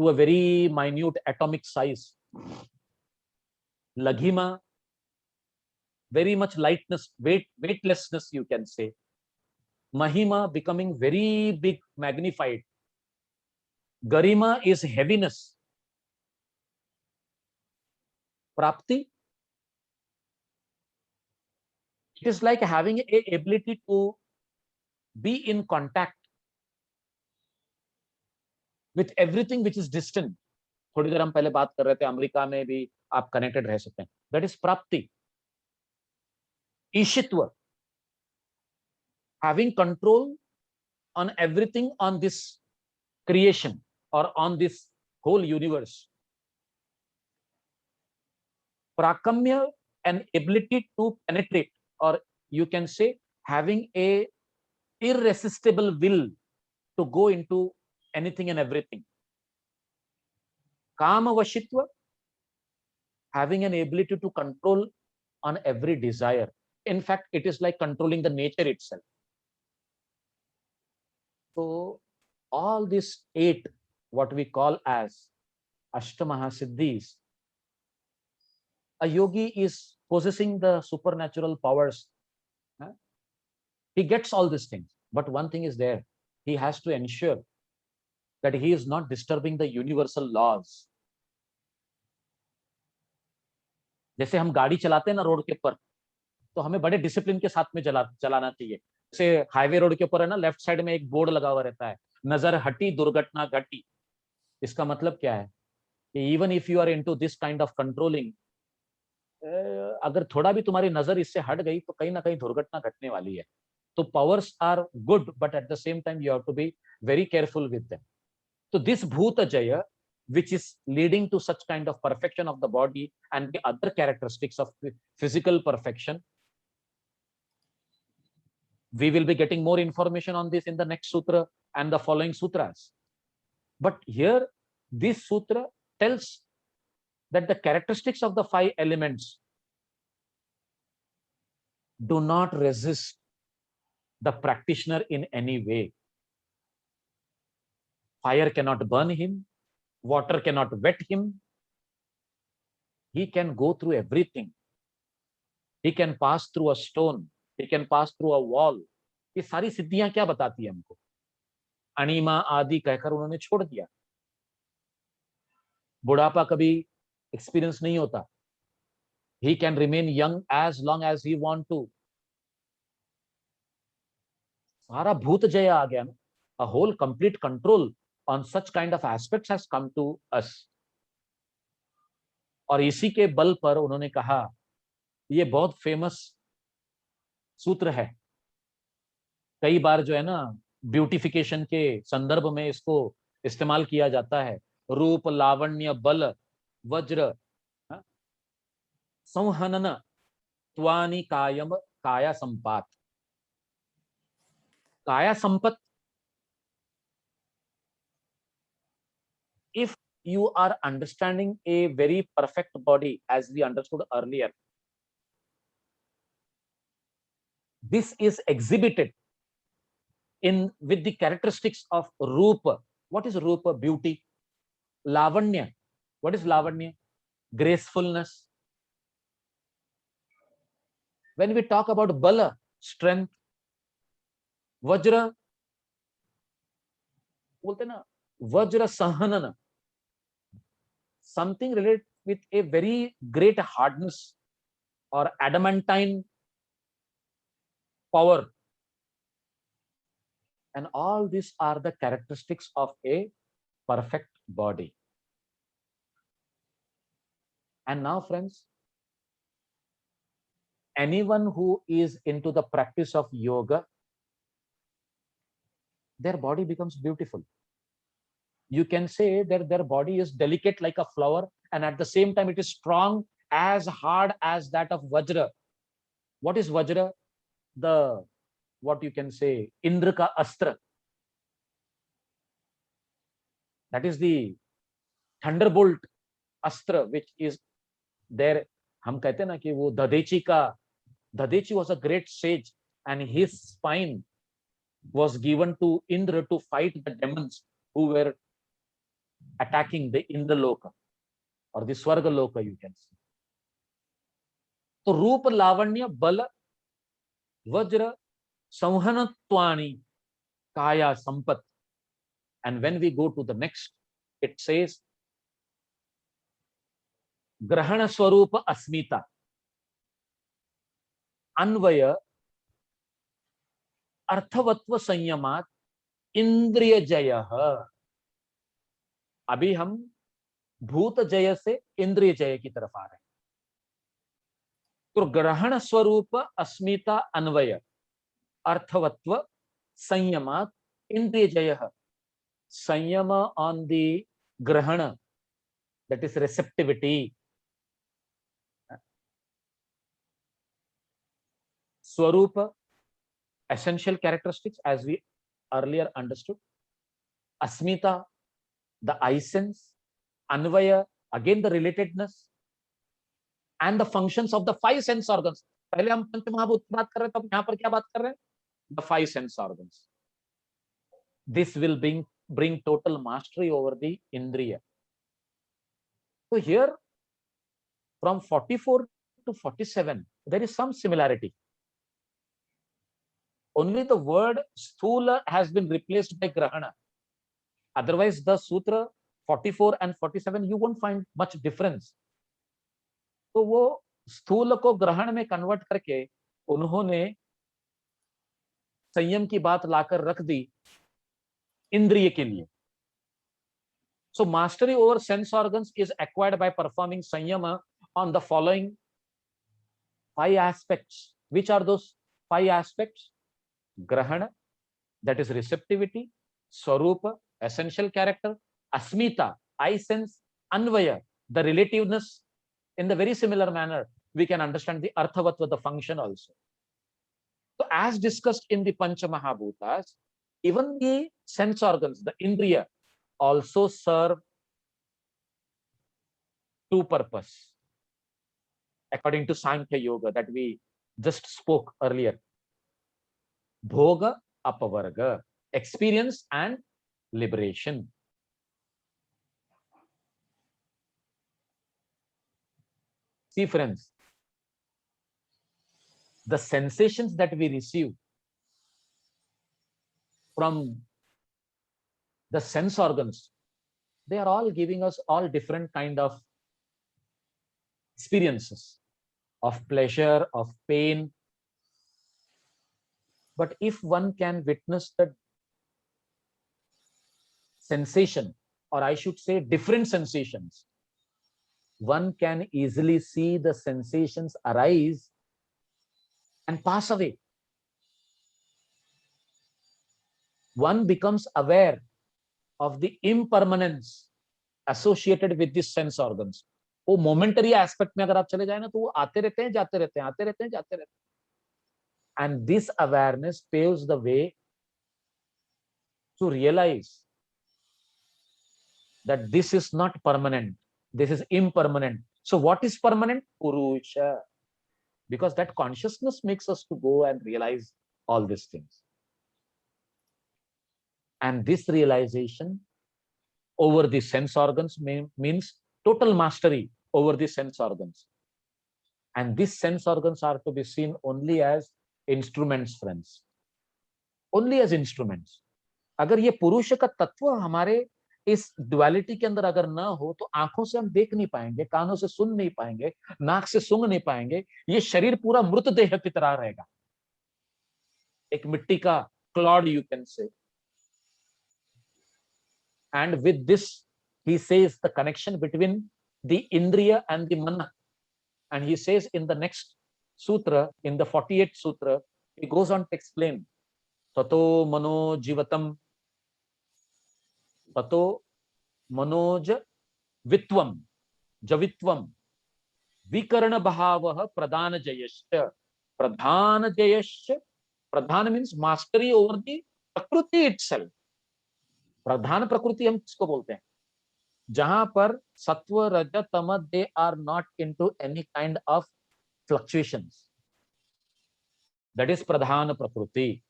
to a very minute atomic size. Laghima, very much lightness, weightlessness you can say. Mahima, becoming very big, magnified. Garima is heaviness. Prapti, it is like having a ability to be in contact with everything which is distant. थोड़ी देर हम पहले बात कर रहे थे America में भी आप कनेक्टेड रह सकते हैं. That is प्राप्ति. ईशित्व, having control on everything on this creation or on this whole universe. Prakamya, an ability to penetrate, or you can say having a irresistible will to go into anything and everything. Kama Vashitva, having an ability to control on every desire. In fact, it is like controlling the nature itself. So all these 8, what we call as Ashtamaha-siddhis, a yogi is possessing the supernatural powers. He gets all these things, but one thing is there. He has to ensure that he is not disturbing the universal laws. जैसे हम गाड़ी चलाते हैं ना road के ऊपर, तो हमें बड़े डिसिप्लिन के साथ में चलाना चाहिए. जैसे हाईवे रोड के ऊपर है ना, लेफ्ट साइड में एक बोर्ड लगा हुआ रहता है, नजर हटी दुर्घटना घटी. इसका मतलब क्या है कि even if you are into this kind of controlling, अगर थोड़ा भी तुम्हारी नजर इससे हट गई तो कहीं ना कहीं दुर्घटना घटने वाली है. तो powers are good, but at the same time you have to be very careful with them. तो दिस भूत जय, which is leading to such kind of perfection of the body and the other characteristics of physical perfection. We will be getting more information on this in the next sutra and the following sutras. But here, this sutra tells that the characteristics of the 5 elements do not resist the practitioner in any way. Fire cannot burn him. Water cannot wet him. He can go through everything. He can pass through a stone. He can pass through a wall. ये सारी सिद्धियां क्या बताती है हमको? अणिमा आदि कहकर उन्होंने छोड़ दिया. बुढ़ापा कभी एक्सपीरियंस नहीं होता. He can remain young as long as he want to. सारा भूत जय आ गया ना. A whole complete control on such kind of aspects has come to us. और इसी के बल पर उन्होंने कहा ये बहुत फेमस सूत्र है, कई बार जो है ना ब्यूटिफिकेशन के संदर्भ में इसको इस्तेमाल किया जाता है। रूप लावण्य बल वज्र हाँ, संहनन त्वानि कायम काया संपात। काया Sampat, if you are understanding a very perfect body as we understood earlier, this is exhibited in with the characteristics of rupa. What is rupa? Beauty. Lavanya, what is lavanya? Gracefulness. When we talk about bala, strength, vajra, बोलते ना वज्र सहनन, something related with a very great hardness or adamantine power, and all these are the characteristics of a perfect body. And now friends, anyone who is into the practice of yoga, their body becomes beautiful. You can say that their body is delicate like a flower, and at the same time it is strong, as hard as that of vajra. What is vajra? The, what you can say, Indra ka astra. That is the thunderbolt astra which is there. हम कहते हैं ना कि वो दधेची का, Dadechi was a great sage, and his spine was given to Indra to fight the demons who were attacking the Indraloka or the Swargaloka, you can say. So Rupa Lavanya Bala Vajra Samhanatwani Kaya Sampat. And when we go to the next, it says Grahana Swarupa Asmita Anvaya Arthavatva Sanyamat Indriya Jaya. अभी हम भूत जय से इंद्रिय जय की तरफ आ रहे हैं। तो ग्रहण स्वरूप अस्मिता अन्वय अर्थवत्व संयमात इंद्रिय जय। संयम ऑन द ग्रहण, that is receptivity. Swarupa, essential characteristics as we earlier understood. Asmita, the eye sense. Anvaya, again the relatedness. And the functions of the five sense organs. पहले हम पंच महाभूत की बात कर रहे थे, अब यहाँ पर क्या बात कर रहे हैं? The five sense organs. This will bring total mastery over the indriya. So here, from 44 to 47, there is some similarity. Only the word sthula has been replaced by grahana. Otherwise, the sutra 44 and 47, you won't find much difference. तो वो स्थूल को ग्रहण में convert करके उन्होंने संयम की बात लाकर रख दी इंद्रिय के लिए. So mastery over sense organs is acquired by performing sanyama on the following 5 aspects. Which are those 5 aspects? Grahana, that is receptivity. Swarupa, essential character. Asmita, eye sense. Anvaya, the relativeness. In the very similar manner, we can understand the arthavatva, the function also. So as discussed in the Pancha Mahabhutas, even the sense organs, the indriya, also serve 2 purposes, according to Sankhya Yoga that we just spoke earlier. Bhoga, apavarga, experience and liberation. See friends, the sensations that we receive from the sense organs, they are all giving us all different kind of experiences of pleasure, of pain. But if one can witness the sensation, or I should say different sensations, one can easily see the sensations arise and pass away. One becomes aware of the impermanence associated with these sense organs. वो momentary aspect में अगर आप चले जाए ना, तो वो आते रहते हैं, जाते रहते हैं, आते रहते हैं, जाते रहते हैं. And this awareness paves the way to realize that this is not permanent, this is impermanent. So what is permanent? Purusha. Because that consciousness makes us to go and realize all these things. And this realization over the sense organs means total mastery over the sense organs. And these sense organs are to be seen only as instruments, friends. Only as instruments. अगर ये पुरुष का तत्व हमारे इस duality के अंदर अगर ना हो, तो आंखों से हम देख नहीं पाएंगे, कानों से सुन नहीं पाएंगे, नाक से सूंघ नहीं पाएंगे. ये शरीर पूरा मृत देह की तरह रहेगा, एक मिट्टी का क्लॉड, यू कैन से. And with this, he says the connection between the Indriya and the Mana. And he says in the next sutra, in the 48th sutra, he goes on to explain, Tato mano jivatam, tato manoj vitvam, javitvam, vikarana bhavah pradhana jayasya. Pradhana jayasya, pradhana means mastery over the prakriti itself. प्रधान प्रकृति हम किसको बोलते हैं? जहां पर sattva raja tama, they are not into any kind of fluctuations, that is pradhan prakriti.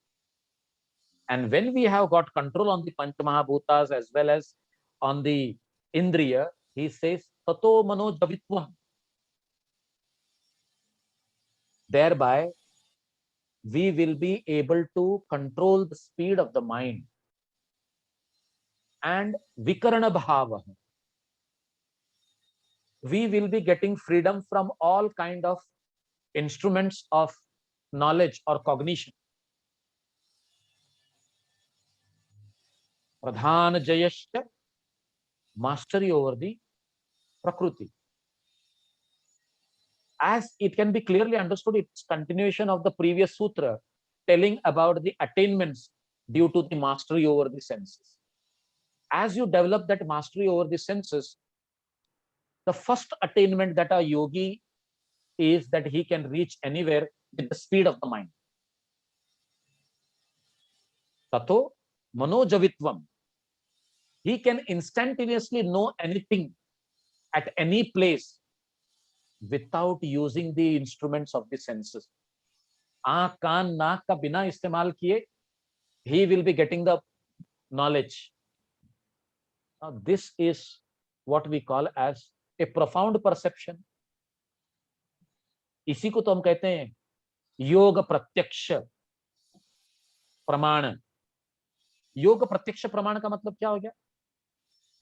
And when we have got control on the pancha mahabhutas as well as on the indriya, he says ततो मनो जवित्वम. thereby we will be able to control the speed of the mind. And vikarana bhava, we will be getting freedom from all kind of instruments of knowledge or cognition. Pradhana jayasya, mastery over the prakriti. As it can be clearly understood, it's continuation of the previous sutra telling about the attainments due to the mastery over the senses. As you develop that mastery over the senses, the first attainment that a yogi is that he can reach anywhere with the speed of the mind. Tato manojavitvam. He can instantaneously know anything at any place without using the instruments of the senses. आँख, कान, नाक का बिना इस्तेमाल किए, he will be getting the knowledge. Now, this is what we call as a profound perception. इसी को तो हम कहते हैं योग प्रत्यक्ष प्रमाण. योग प्रत्यक्ष प्रमाण का मतलब क्या हो गया?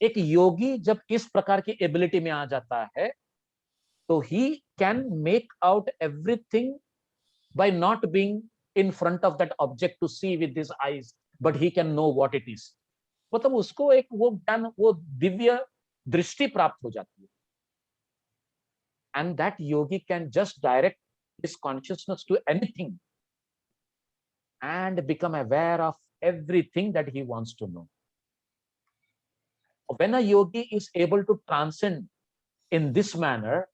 एक योगी जब इस प्रकार की एबिलिटी में आ जाता है, तो he can make out everything by not being in front of that object to see with his eyes, but he can know what it is. मतलब उसको एक वो ज्ञान, वो दिव्य दृष्टि प्राप्त हो जाती है. And that yogi can just direct his consciousness to anything and become aware of everything that he wants to know. When a yogi is able to transcend in this manner,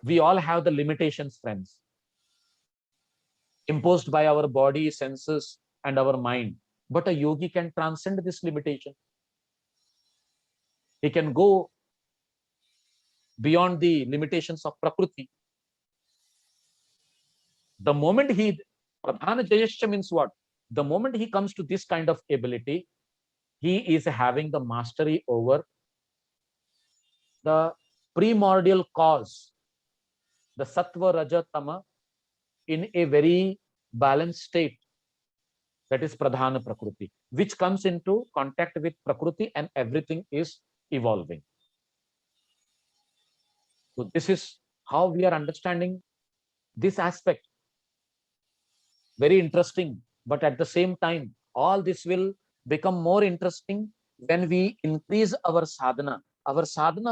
we all have the limitations, friends, imposed by our body, senses, and our mind. But a yogi can transcend this limitation. He can go beyond the limitations of Prakriti. The moment he, Pradhana Jayasya means what? The moment he comes to this kind of ability, he is having the mastery over the primordial cause, the Sattva, Raja, Tama, in a very balanced state. That is Pradhana Prakriti, which comes into contact with Prakriti and everything is evolving. So this is how we are understanding this aspect. Very interesting, but at the same time, all this will become more interesting when we increase our sadhana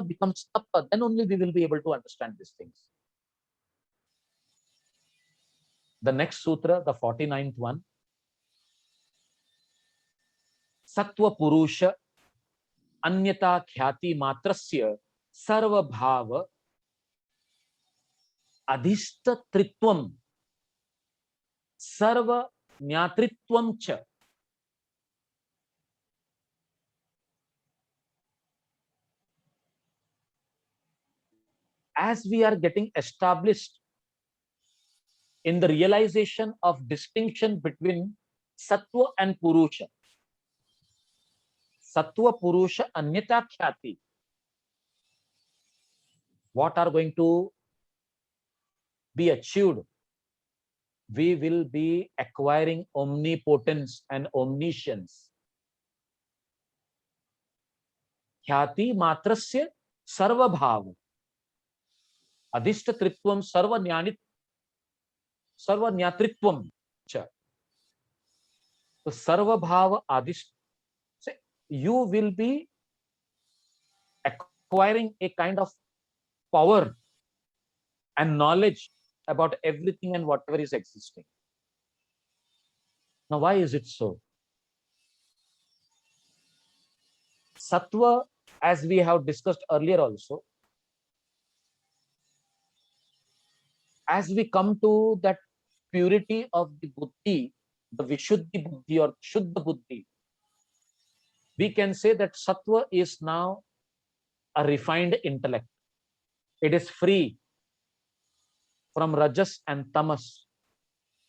becomes tapa, then only we will be able to understand these things. The next sutra, the 49th one, Sattva Purusha Anyata Khyati Matrasya Sarvabhava Adhishtatritvam Sarva Nyatritvam Cha. As we are getting established in the realization of distinction between Sattva and Purusha, Sattva Purusha Anyata Khyati, what are going to be achieved? We will be acquiring omnipotence and omniscience. Khyati matrasya sarva bhava adhishtatritvam sarva nyatritvam cha. So sarva bhava adhisht, you will be acquiring a kind of power and knowledge about everything and whatever is existing. Now, why is it so? Sattva, as we have discussed earlier also, as we come to that purity of the buddhi, the Vishuddhi buddhi or Shuddha buddhi, we can say that Sattva is now a refined intellect. It is free from Rajas and Tamas.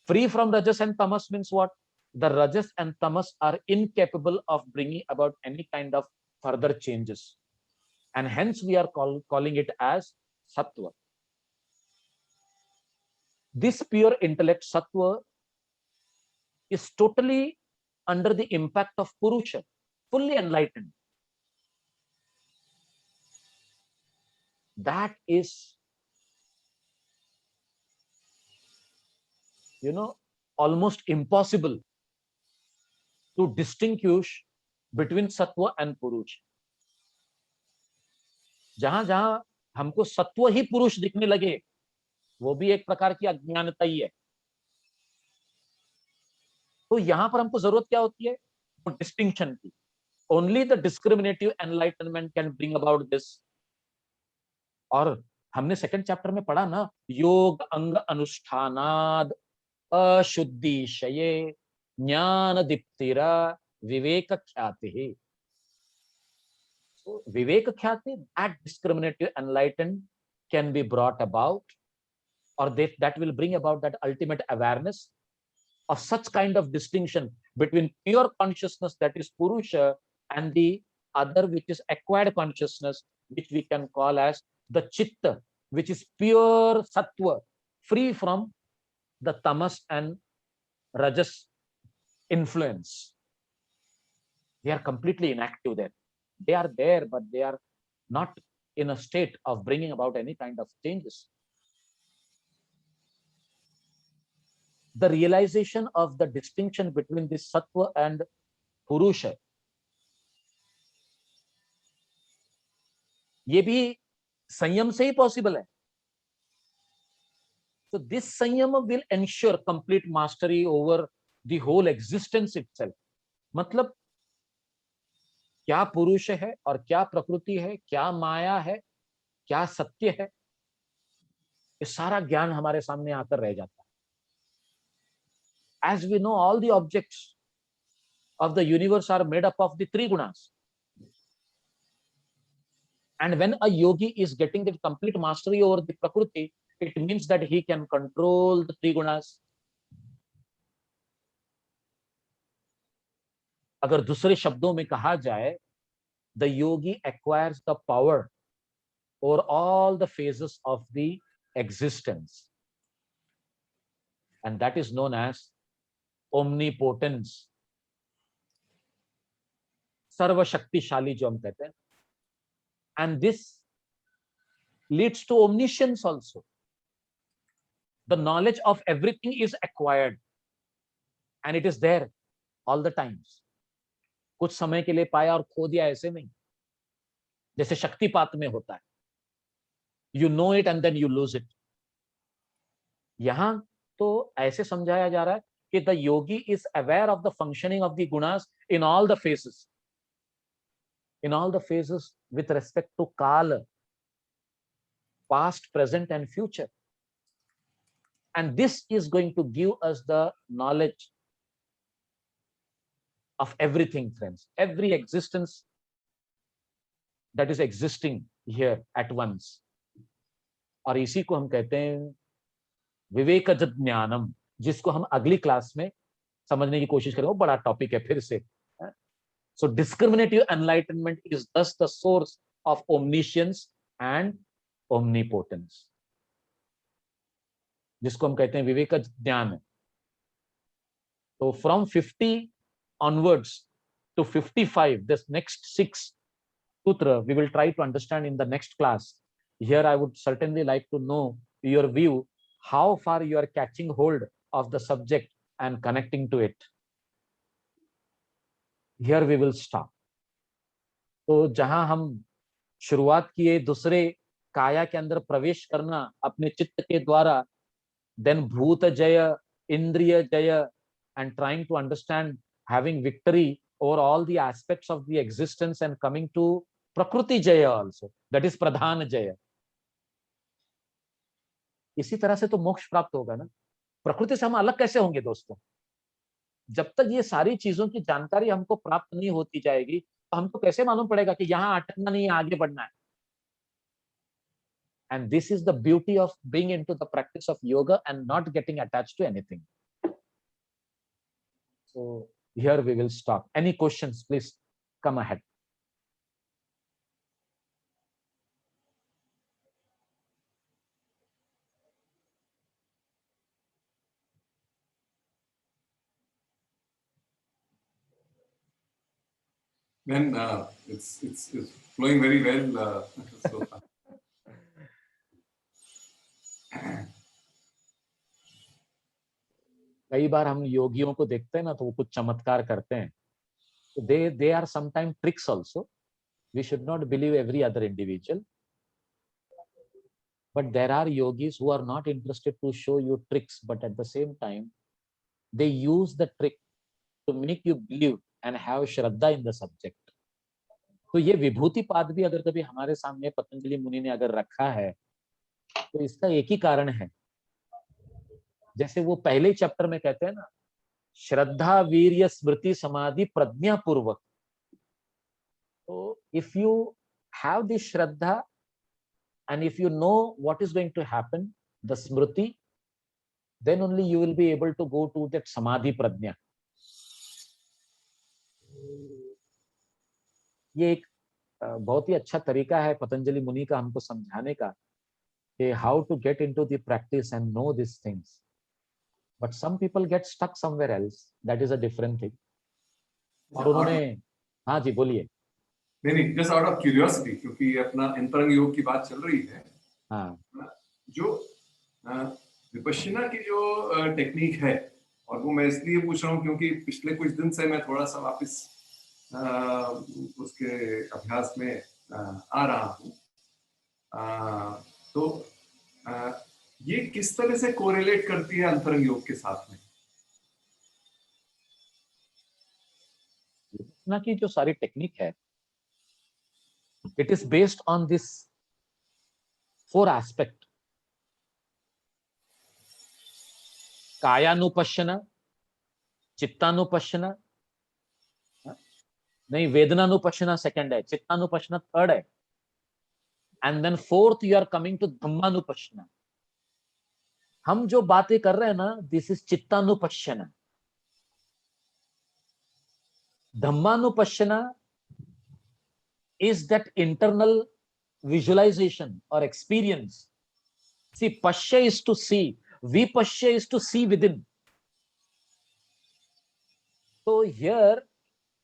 Free from Rajas and Tamas means what? The Rajas and Tamas are incapable of bringing about any kind of further changes. And hence we are calling it as Sattva. This pure intellect, Sattva, is totally under the impact of Purusha, fully enlightened. That is, almost impossible to distinguish between Sattva and Purusha. जहां जहां हमको सत्व ही पुरुष दिखने लगे, वो भी एक प्रकार की अज्ञानता ही है. तो यहां पर हमको जरूरत क्या होती है? वो डिस्टिंक्शन की. Only the discriminative enlightenment can bring about this. और हमने सेकंड चैप्टर में पढ़ा ना, योग अंग अनुष्ठानाद अशुद्धिशये ज्ञान दीप्तिरा विवेक ख्याति. So, Viveka Khyati, that discriminative enlightenment can be brought about, or that will bring about that ultimate awareness of such kind of distinction between pure consciousness, that is Purusha, and the other, which is acquired consciousness, which we can call as the Chitta, which is pure Sattva, free from the Tamas and Rajas influence. They are completely inactive there. They are there, but they are not in a state of bringing about any kind of changes. The realization of the distinction between this Sattva and Purusha, ये भी संयम से ही possible है. So this संयम will ensure complete mastery over the whole existence itself. मतलब क्या पुरुष है और क्या प्रकृति है, क्या माया है, क्या सत्य है, ये सारा ज्ञान हमारे सामने आकर रह जाता है. As we know, all the objects of the universe are made up of the three gunas. And when a yogi is getting the complete mastery over the prakriti, it means that he can control the three gunas. अगर दूसरे शब्दों में कहा जाए, the yogi acquires the power over all the phases of the existence, and that is known as omnipotence. सर्व शक्तिशाली जो हम कहते हैं, and this leads to omniscience also. The knowledge of everything is acquired, and it is there all the times. कुछ समय के लिए पाया और खो दिया, ऐसे नहीं, जैसे शक्तिपात में होता है, you know it and then you lose it. यहां तो ऐसे समझाया जा रहा है कि the yogi is aware of the functioning of the gunas in all the phases, in all the phases with respect to kala, past, present and future. And this is going to give us the knowledge of everything, friends, every existence that is existing here at once. और इसी को हम कहते हैं विवेकज ज्ञानम, जिसको हम अगली क्लास में समझने की कोशिश करेंगे। बड़ा टॉपिक है फिर से। So discriminative enlightenment is thus the source of omniscience and omnipotence, जिसको हम कहते हैं विवेक ज्ञान। तो from 50 onwards to 55, this next 6 sutra we will try to understand in the next class. Here I would certainly like to know your view, how far you are catching hold of the subject and connecting to it. Here we will stop. तो जहां हम शुरुआत किए दूसरे काया के अंदर प्रवेश करना अपने चित्त के द्वारा, then भूत जय, इंद्रिय जय, and trying to understand, having victory over all the aspects of the existence and coming to prakriti jaya also, that is pradhan jaya. इसी तरह से तो मोक्ष प्राप्त होगा ना। प्रकृति से हम अलग कैसे होंगे दोस्तों? जब तक ये सारी चीजों की जानकारी हमको प्राप्त नहीं होती जाएगी, तो हमको कैसे मालूम पड़ेगा कि यहाँ अटकना नहीं है, आगे बढ़ना है? And this is the beauty of being into the practice of yoga and not getting attached to anything. So here we will stop. Any questions, please come ahead. Then it's flowing very well so far. कई बार हम योगियों को देखते हैं ना, तो वो कुछ चमत्कार करते हैं। So they are sometimes tricks also. We should not believe every other individual. But there are yogis who are not interested to show you tricks, but at the same time, they use the trick to make you believe and have shraddha in the subject. तो ये विभूति पाद भी अगर कभी हमारे सामने पतंजलि मुनि ने अगर रखा है, तो इसका एक ही कारण है। जैसे वो पहले चैप्टर में कहते हैं ना, श्रद्धा वीर्य स्मृति समाधि प्रज्ञा पूर्वक। तो if you have this Shraddha and if you know what is going to happen, the smriti, then only you will be able to go to that samadhi prajna. ये एक बहुत ही अच्छा तरीका है पतंजलि मुनि का हमको समझाने का कि how to get into the practice and know these things. But some people get stuck somewhere else. That is a different thing. और उन्होंने, हाँ जी बोलिए। नहीं, just out of curiosity, क्योंकि अपना अंतरंग योग की बात चल रही है। हाँ, जो विपश्यना की जो टेक्निक है, और वो मैं इसलिए पूछ रहा हूँ क्योंकि पिछले कुछ दिन से मैं थोड़ा सा वापस उसके अभ्यास में आ रहा हूँ। तो ये किस तरह से कोरिलेट करती है अंतरंग योग के साथ में? विपश्यना की जो सारी टेक्निक है, it is based on this 4 aspect. कायानुपश्यना, चित्तानुपश्यना, नहीं वेदनानुपश्यना सेकंड है, चित्तानुपश्यना थर्ड है, and then fourth you are coming to dhammanupashyana. हम जो बातें कर रहे हैं ना, this is chittanupashyana. Dhammanupashyana is that internal visualization or experience. See, pashya is to see, vipashya is to see within. So here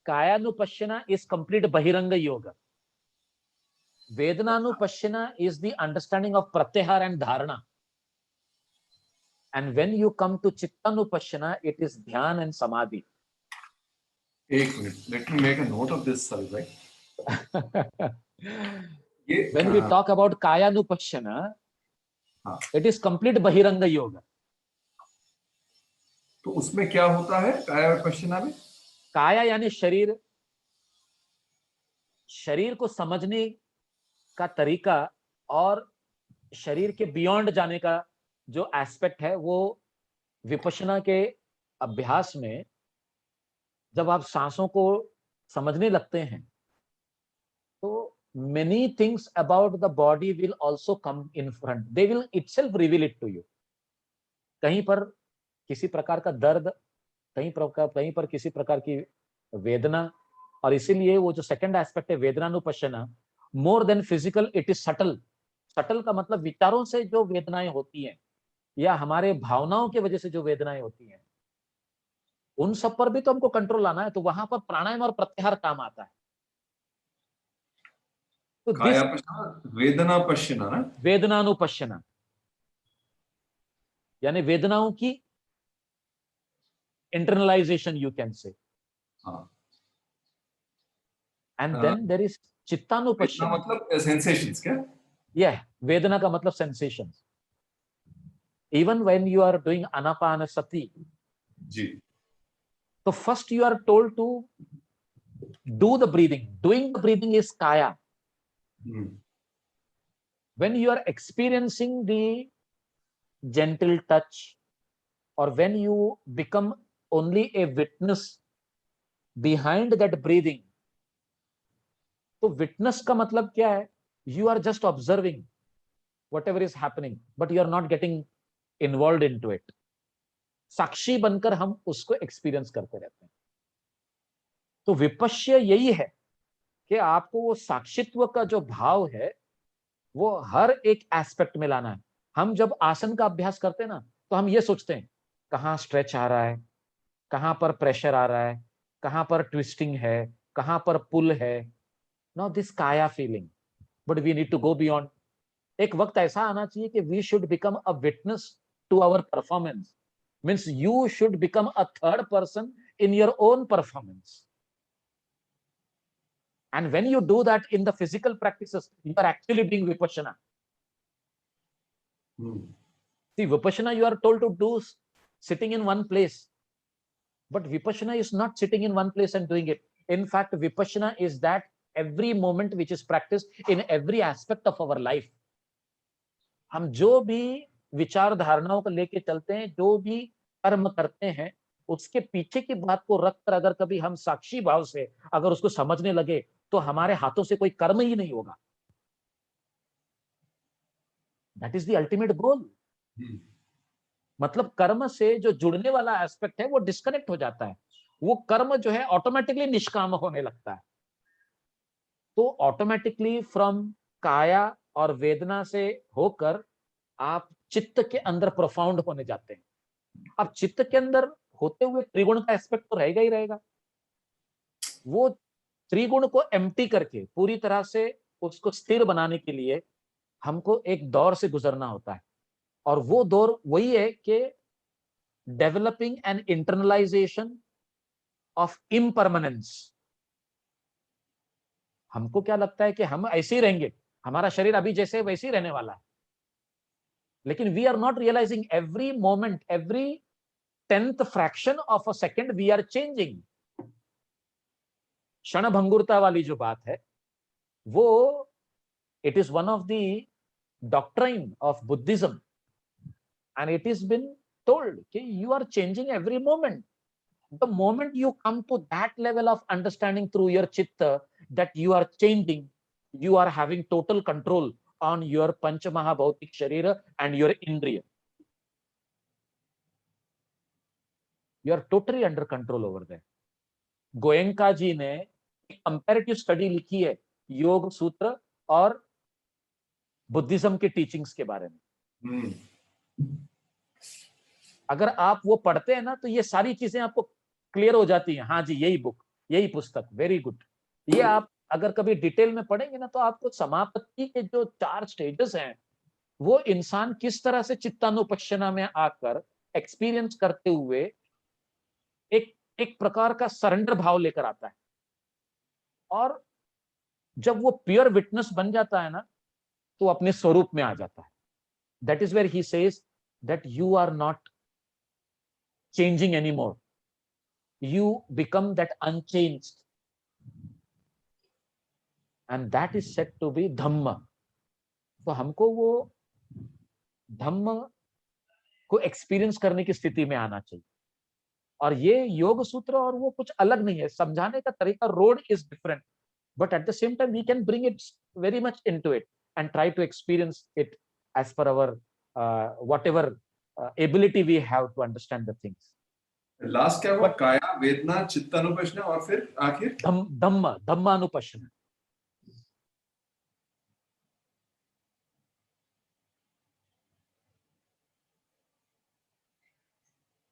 kayanupashyana is complete bahiranga yoga. Vedananupashyana is the understanding of pratyahara and dharana. And when you come to chittanupashyana, it is dhyan and samadhi. एक minute, let me make a note of this sir भाई। ये When we talk about Kayanupashana, हाँ, it is complete Bahiranga Yoga. तो उसमें क्या होता है काया विपश्यना में? काया यानी शरीर, शरीर को समझने का तरीका और शरीर के बियॉन्ड जाने का जो एस्पेक्ट है, वो विपश्यना के अभ्यास में जब आप सांसों को समझने लगते हैं तो many things about the body will also come in front. They will itself reveal it to you. कहीं पर किसी प्रकार का दर्द, कहीं पर किसी प्रकार की वेदना, और इसीलिए वो जो सेकंड एस्पेक्ट है vedananupashyana, more than physical it is subtle. Subtle का मतलब विचारों से जो वेदनाएं होती हैं या हमारे भावनाओं की वजह से जो वेदनाएं होती हैं, उन सब पर भी तो हमको कंट्रोल लाना है। तो वहां पर प्राणायाम और प्रत्याहार काम आता है। तो काया दिस पश्यना, वेदना पश्यना ना? वेदनानुपश्यना यानी वेदनाओं की इंटरनलाइजेशन यू कैन से, हाँ, and uh, then there is vedana chittanupashyana. मतलब सेंसेशंस क्या? यह वेदना का मतलब sensation. Even when you are doing anapanasati, जी। तो first you are told to do the breathing. Doing the breathing is kaya. When you are experiencing the gentle touch, or when you become only a witness behind that breathing, तो witness का मतलब क्या है? You are just observing whatever is happening, but you are not getting involved into it. साक्षी बनकर हम उसको experience करते रहते हैं। तो विपश्य यही है कि आपको वो साक्षित्व का जो भाव है वो हर एक एस्पेक्ट में लाना है। हम जब आसन का अभ्यास करते हैं ना, तो हम ये सोचते हैं कहाँ स्ट्रेच आ रहा है, कहाँ पर प्रेशर आ रहा है, कहाँ पर ट्विस्टिंग है, कहाँ पर पुल है। Now this kaya feeling, but we need to go beyond. एक वक्त ऐसा आना चाहिए कि we should become a witness to our performance. Means you should become a third person in your own performance. And when you do that in the physical practices, you are actually doing vipassana. See, vipassana you are told to do sitting in one place, but vipassana is not sitting in one place and doing it. In fact, vipassana is that every moment which is practiced in every aspect of our life. हम जो भी विचार धारणाओं को लेके चलते हैं, जो भी कर्म करते हैं, उसके पीछे की बात को रखकर अगर कभी हम साक्षी भाव से अगर उसको समझने लगे, तो हमारे हाथों से कोई कर्म ही नहीं होगा। That is the ultimate goal. मतलब कर्म से जो जुड़ने वाला एस्पेक्ट है वो डिस्कनेक्ट हो जाता है। वो कर्म जो है ऑटोमेटिकली निष्काम होने लगता है। तो ऑटोमेटिकली फ्रॉम काया और वेदना से होकर आप चित्त के अंदर प्रोफाउंड होने जाते हैं। अब चित्त के अंदर होते हुए त्रिगुण का एस्पेक्ट तो रहेगा ही रहेगा। वो त्रिगुण को एम्प्टी करके पूरी तरह से उसको स्थिर बनाने के लिए हमको एक दौर से गुजरना होता है। और वो दौर वही है कि developing N internalisation of impermanence. हमको क्या लगता है कि हम ऐसे ही रहेंगे, हमारा शरीर अभी जैसे वैसे ही रहने वाला है, लेकिन we are not realising every moment, every 10th fraction of a second we are changing. क्षण भंगुरता वाली जो बात है वो it is one of the doctrine of Buddhism, and it is been told कि you are changing every moment. The moment you come to that level of understanding through your chitta that you are changing, you are having total control on your pancha mahabhautik sharira and your indriya. You are totally under control over there. Goenka ji ने एक comparative study लिखी है योग सूत्र और Buddhism के teachings के बारे में। अगर आप वो पढ़ते हैं ना, तो ये सारी चीजें आपको क्लियर हो जाती हैं। हाँ जी, यही बुक, यही पुस्तक, वेरी गुड। ये आप अगर कभी डिटेल में पढ़ेंगे ना, तो आपको समापत्ति के जो 4 स्टेजेस हैं, वो इंसान किस तरह से चित्तानुपश्यना में आकर एक्सपीरियंस करते हुए एक एक प्रकार का सरेंडर भाव लेकर आता है, और जब वो प्योर विटनेस बन जाता है ना, तो अपने स्वरूप में आ जाता है. That is where he says that you are not changing any more, you become that unchanged, and that is said to be dhamma. तो हमको वो धम्म को एक्सपीरियंस करने की स्थिति में आना चाहिए. और ये योग सूत्र और वो कुछ अलग नहीं है, समझाने का तरीका, road is different, but at the same time we can bring it very much into it and try to experience it as per our whatever ability we have to understand the things. Last क्या हुआ? But काया वेदना चित्तानुपश्न और फिर आखिर धम्मानुपश्यन.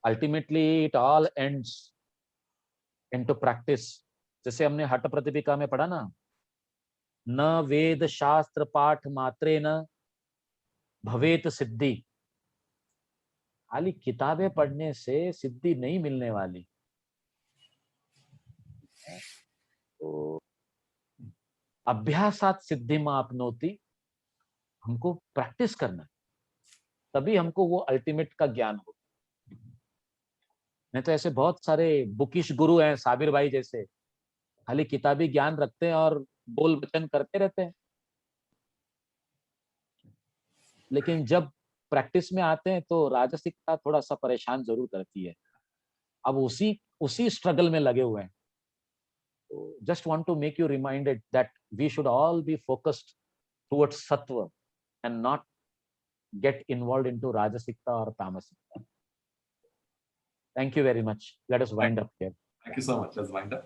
Ultimately it all ends into practice. जैसे हमने हठ प्रतिपिका में पढ़ा ना, न वेद शास्त्र पाठ मात्रेन भवेत सिद्धि. खाली किताबें पढ़ने से सिद्धि नहीं मिलने वाली. तो अभ्यासात सिद्धिम आपनोति, हमको प्रैक्टिस करना है, तभी हमको वो अल्टीमेट का ज्ञान हो. नहीं तो ऐसे बहुत सारे बुकिश गुरु हैं, साबिर भाई जैसे, खाली किताबी ज्ञान रखते हैं और बोल वचन करते रहते हैं, लेकिन जब प्रैक्टिस में आते हैं तो राजसिकता थोड़ा सा परेशान जरूर करती है. अब उसी उसी स्ट्रगल में लगे हुए हैं. तो just want to make you reminded that we should all be focused towards sattva and not get involved into rajasikta or tamasikta. Thank you very much. Let us wind up here. Thank you so much. Let's wind up.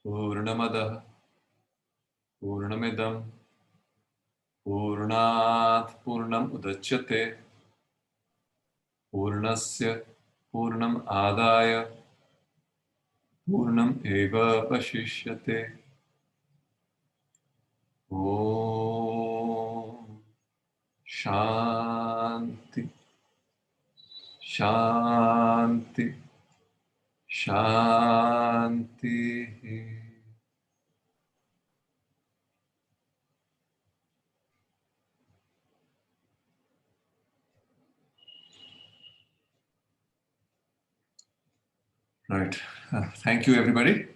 पूर्णमदः पूर्णमिदं पूर्णात् पूर्णम् उदच्यते पूर्णस्य पूर्णम् आदाय पूर्णम् एव अवशिष्यते. ॐ शान्ति शान्ति शान्तिः. Right. Thank you, everybody.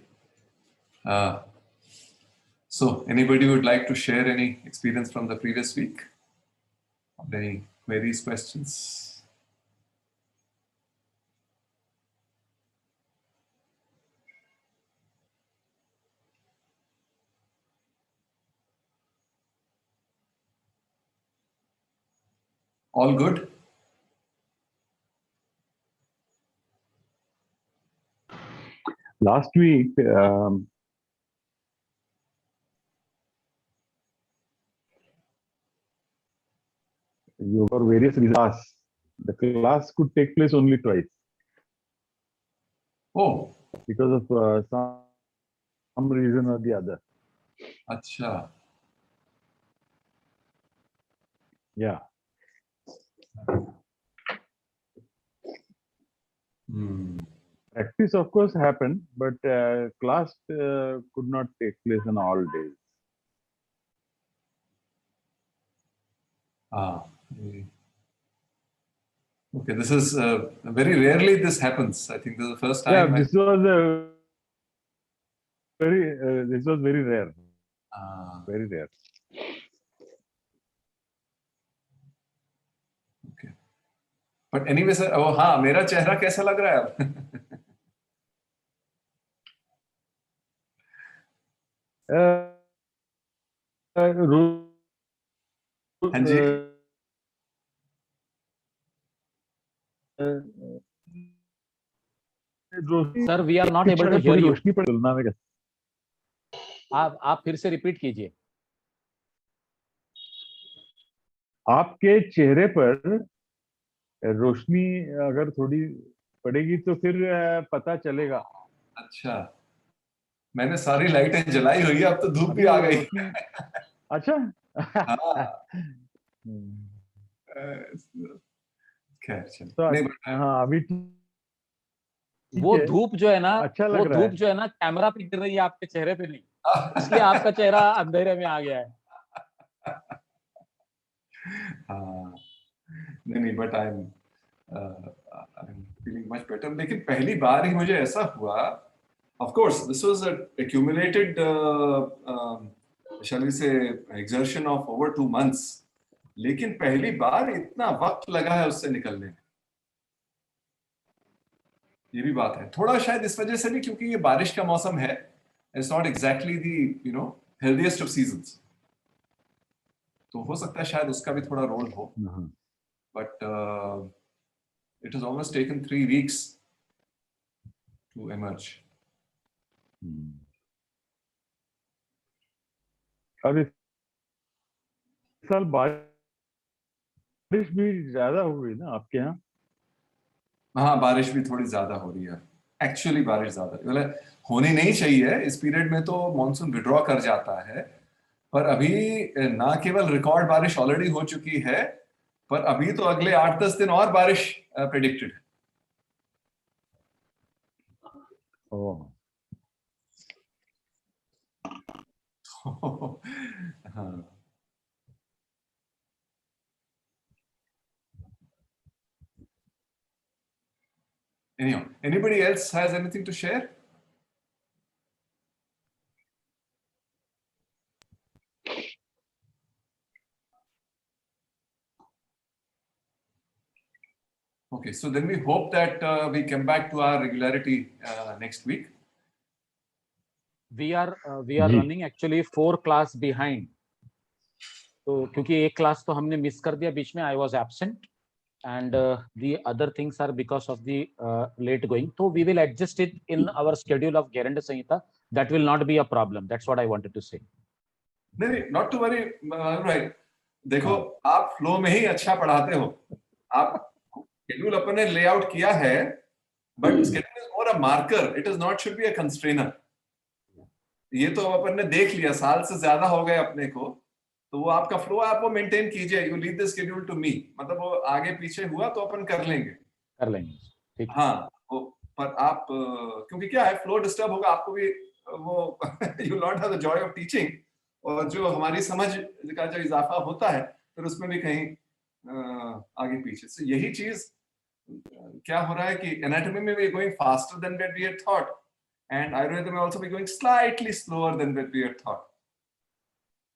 So, anybody would like to share any experience from the previous week? Any queries, questions? All good? Last week, for various reasons, the class could take place only twice Oh, because of some reason or the other. acha. Yeah. Practice, of course, happened, but class could not take place on all days. Okay, this is very rarely this happens. I think this is the first time. Yeah, this was very rare. Very rare. Okay. But anyway, sir, oh हाँ, मेरा चेहरा कैसा लग रहा है अब? हाँ जी. Sir, we are not able to hear you. रोशनी पर तुलना में आप फिर से रिपीट कीजिए. आपके चेहरे पर रोशनी अगर थोड़ी पड़ेगी तो फिर पता चलेगा. अच्छा, मैंने सारी लाइटें जलाई हुई है, अब तो धूप भी आ गई। अच्छा। हाँ हम्म, खैर चलो, तो नहीं but, हाँ अभी ठीक वो है, धूप जो है ना, अच्छा वो लग रहा धूप है। जो है ना कैमरा पे गिर रही है, आपके चेहरे पे नहीं, इसलिए आपका चेहरा अंधेरे में आ गया है। हाँ, नहीं but I am feeling much better. लेकिन पहली बार ही मुझे ऐसा हुआ, of course this was accumulated shall we say exertion of over 2 months, लेकिन पहली बार इतना वक्त लगा है उससे निकलने में, ये भी बात है। थोड़ा शायद इस वजह से भी क्योंकि ये बारिश का मौसम है, it's not exactly the healthiest of seasons, तो हो सकता है शायद उसका भी थोड़ा रोल हो। हाँ, but it has almost taken 3 weeks to emerge. हम्म। अब इस साल बारिश भी ज्यादा हुई ना आपके यहाँ? हाँ, बारिश भी थोड़ी ज्यादा हो रही है। एक्चुअली बारिश ज्यादा मतलब होनी नहीं चाहिए इस पीरियड में, तो मानसून विड्रॉ कर जाता है। पर अभी ना केवल रिकॉर्ड बारिश ऑलरेडी हो चुकी है, पर अभी तो अगले 8-10 दिन और बारिश प्रेडिक्टेड है। ओह, हाँ, anyhow, anybody else has anything to share? Okay, so then we hope that we come back to our regularity next week. We are जी। रनिंग एक्चुअली 4 क्लास बिहाइंड, तो क्योंकि एक क्लास तो हमने मिस कर दिया बीच में, I was absent, and the other things are because of the late going, so we will adjust it in our schedule of Geranda Samhita. That will not be a problem. That's what I wanted to say. नहीं, not to worry right. देखो, हाँ, आप flow में ही अच्छा पढ़ाते हो। आप schedule अपने लेआउट किया है, but schedule is more a marker, it is not should be a constrainer. ये तो अपन ने देख लिया, साल से ज्यादा हो गए अपने को, तो वो आपका फ्लो आप वो मेंटेन कीजिए। You leave the schedule to me, मतलब वो आगे पीछे हुआ तो अपन कर लेंगे। कर लेंगे, ठीक है। हाँ, वो पर आप क्योंकि क्या है, फ्लो डिस्टर्ब होगा आपको भी, वो you not have the Joy of teaching, और जो हमारी समझ का जो इजाफा होता है फिर उसमें भी कहीं आगे पीछे से। यही चीज क्या हो रहा है कि एनाटॉमी में we going faster than what we had thought, and Ayurveda में also we going slightly slower than what we had thought.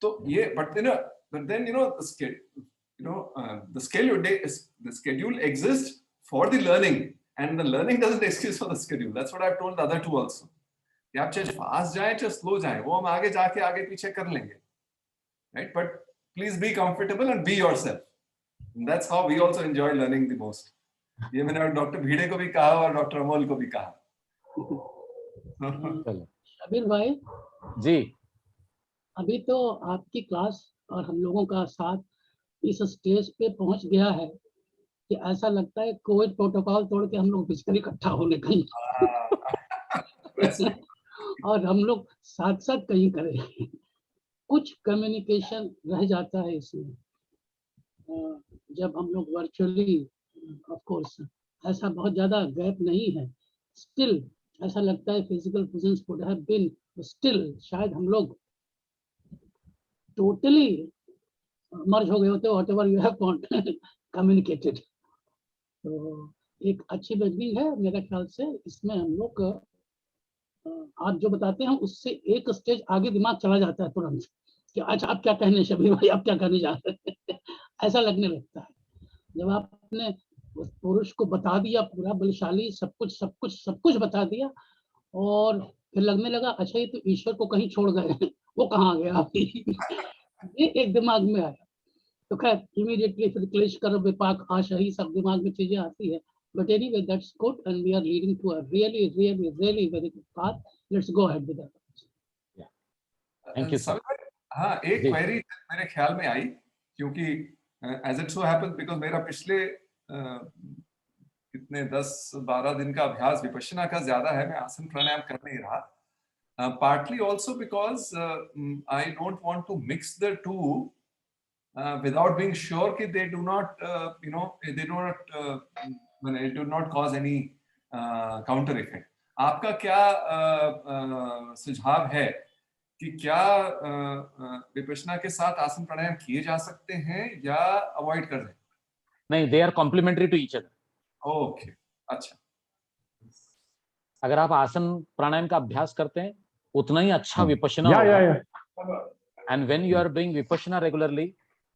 तो ये but then the schedule exists for the learning, and the learning doesn't excuse for the schedule. That's what I've told the other two also. कि आप चाहे fast जाए चाहे slow जाए, वो हम आगे जाके आगे पीछे कर लेंगे, right? But please be comfortable and be yourself. And that's how we also enjoy learning the most. ये मैंने डॉक्टर भीड़े को भी कहा और डॉक्टर अमोल को भी कहा। चलो शबीर भाई, जी, अभी तो आपकी क्लास और हम लोगों का साथ इस स्टेज पे पहुंच गया है कि ऐसा लगता है कोविड प्रोटोकॉल तोड़ के हम लोग फिजिकली इकट्ठा हो गए कहीं और हम लोग साथ साथ कहीं करें। कुछ कम्युनिकेशन रह जाता है इसमें जब हम लोग वर्चुअली, ऑफ कोर्स ऐसा बहुत ज्यादा गैप नहीं है, स्टिल ऐसा लगता है physical presence would have been, still शायद हम लोग टोटली मर्ज हो गए होते, व्हाटएवर यू हैव कम्युनिकेटेड। तो एक अच्छी बिगनिंग है मेरे ख्याल से। इसमें हम लोग आप जो बताते हैं उससे एक स्टेज आगे दिमाग चला जाता है तुरंत कि अच्छा आप क्या कहने, शबीर भाई आप क्या कहने जा रहे हैं ऐसा लगने लगता है जब आपने उस पुरुष को बता दिया पूरा बलशाली, सब कुछ बता दिया, और फिर लगने लगा अच्छा ये तो ईश्वर को कहीं छोड़ गए वो कहाँ गया अभी ये एक दिमाग में आया। तो खैर इमीडिएटली फिर क्लेश कर विपाक आशा ही सब दिमाग में चीजें आती है। But anyway, that's good, and we are leading to a really very good path. Let's go ahead with that. Thank you sir. हाँ, एक जी। क्वेरी मेरे ख्याल में आई, क्योंकि as it so happens because मेरा पिछले कितने 10-12 दिन का अभ्यास विपश्यना का ज्यादा है, मैं आसन प्राणायाम कर नहीं रहा. Partly also because I don't want to mix the two without being sure that they do not, it do not cause any counter effect. आपका क्या सुझाव है कि क्या विपश्यना के साथ आसन प्राणायाम किए जा सकते हैं या अवॉइड कर दें? नहीं, they are complementary to each other. Okay, अच्छा. अगर आप आसन प्राणायाम का अभ्यास करते हैं उतना ही अच्छा विपश्यना Yeah, होगा. yeah, yeah. And when you are doing vipassana regularly,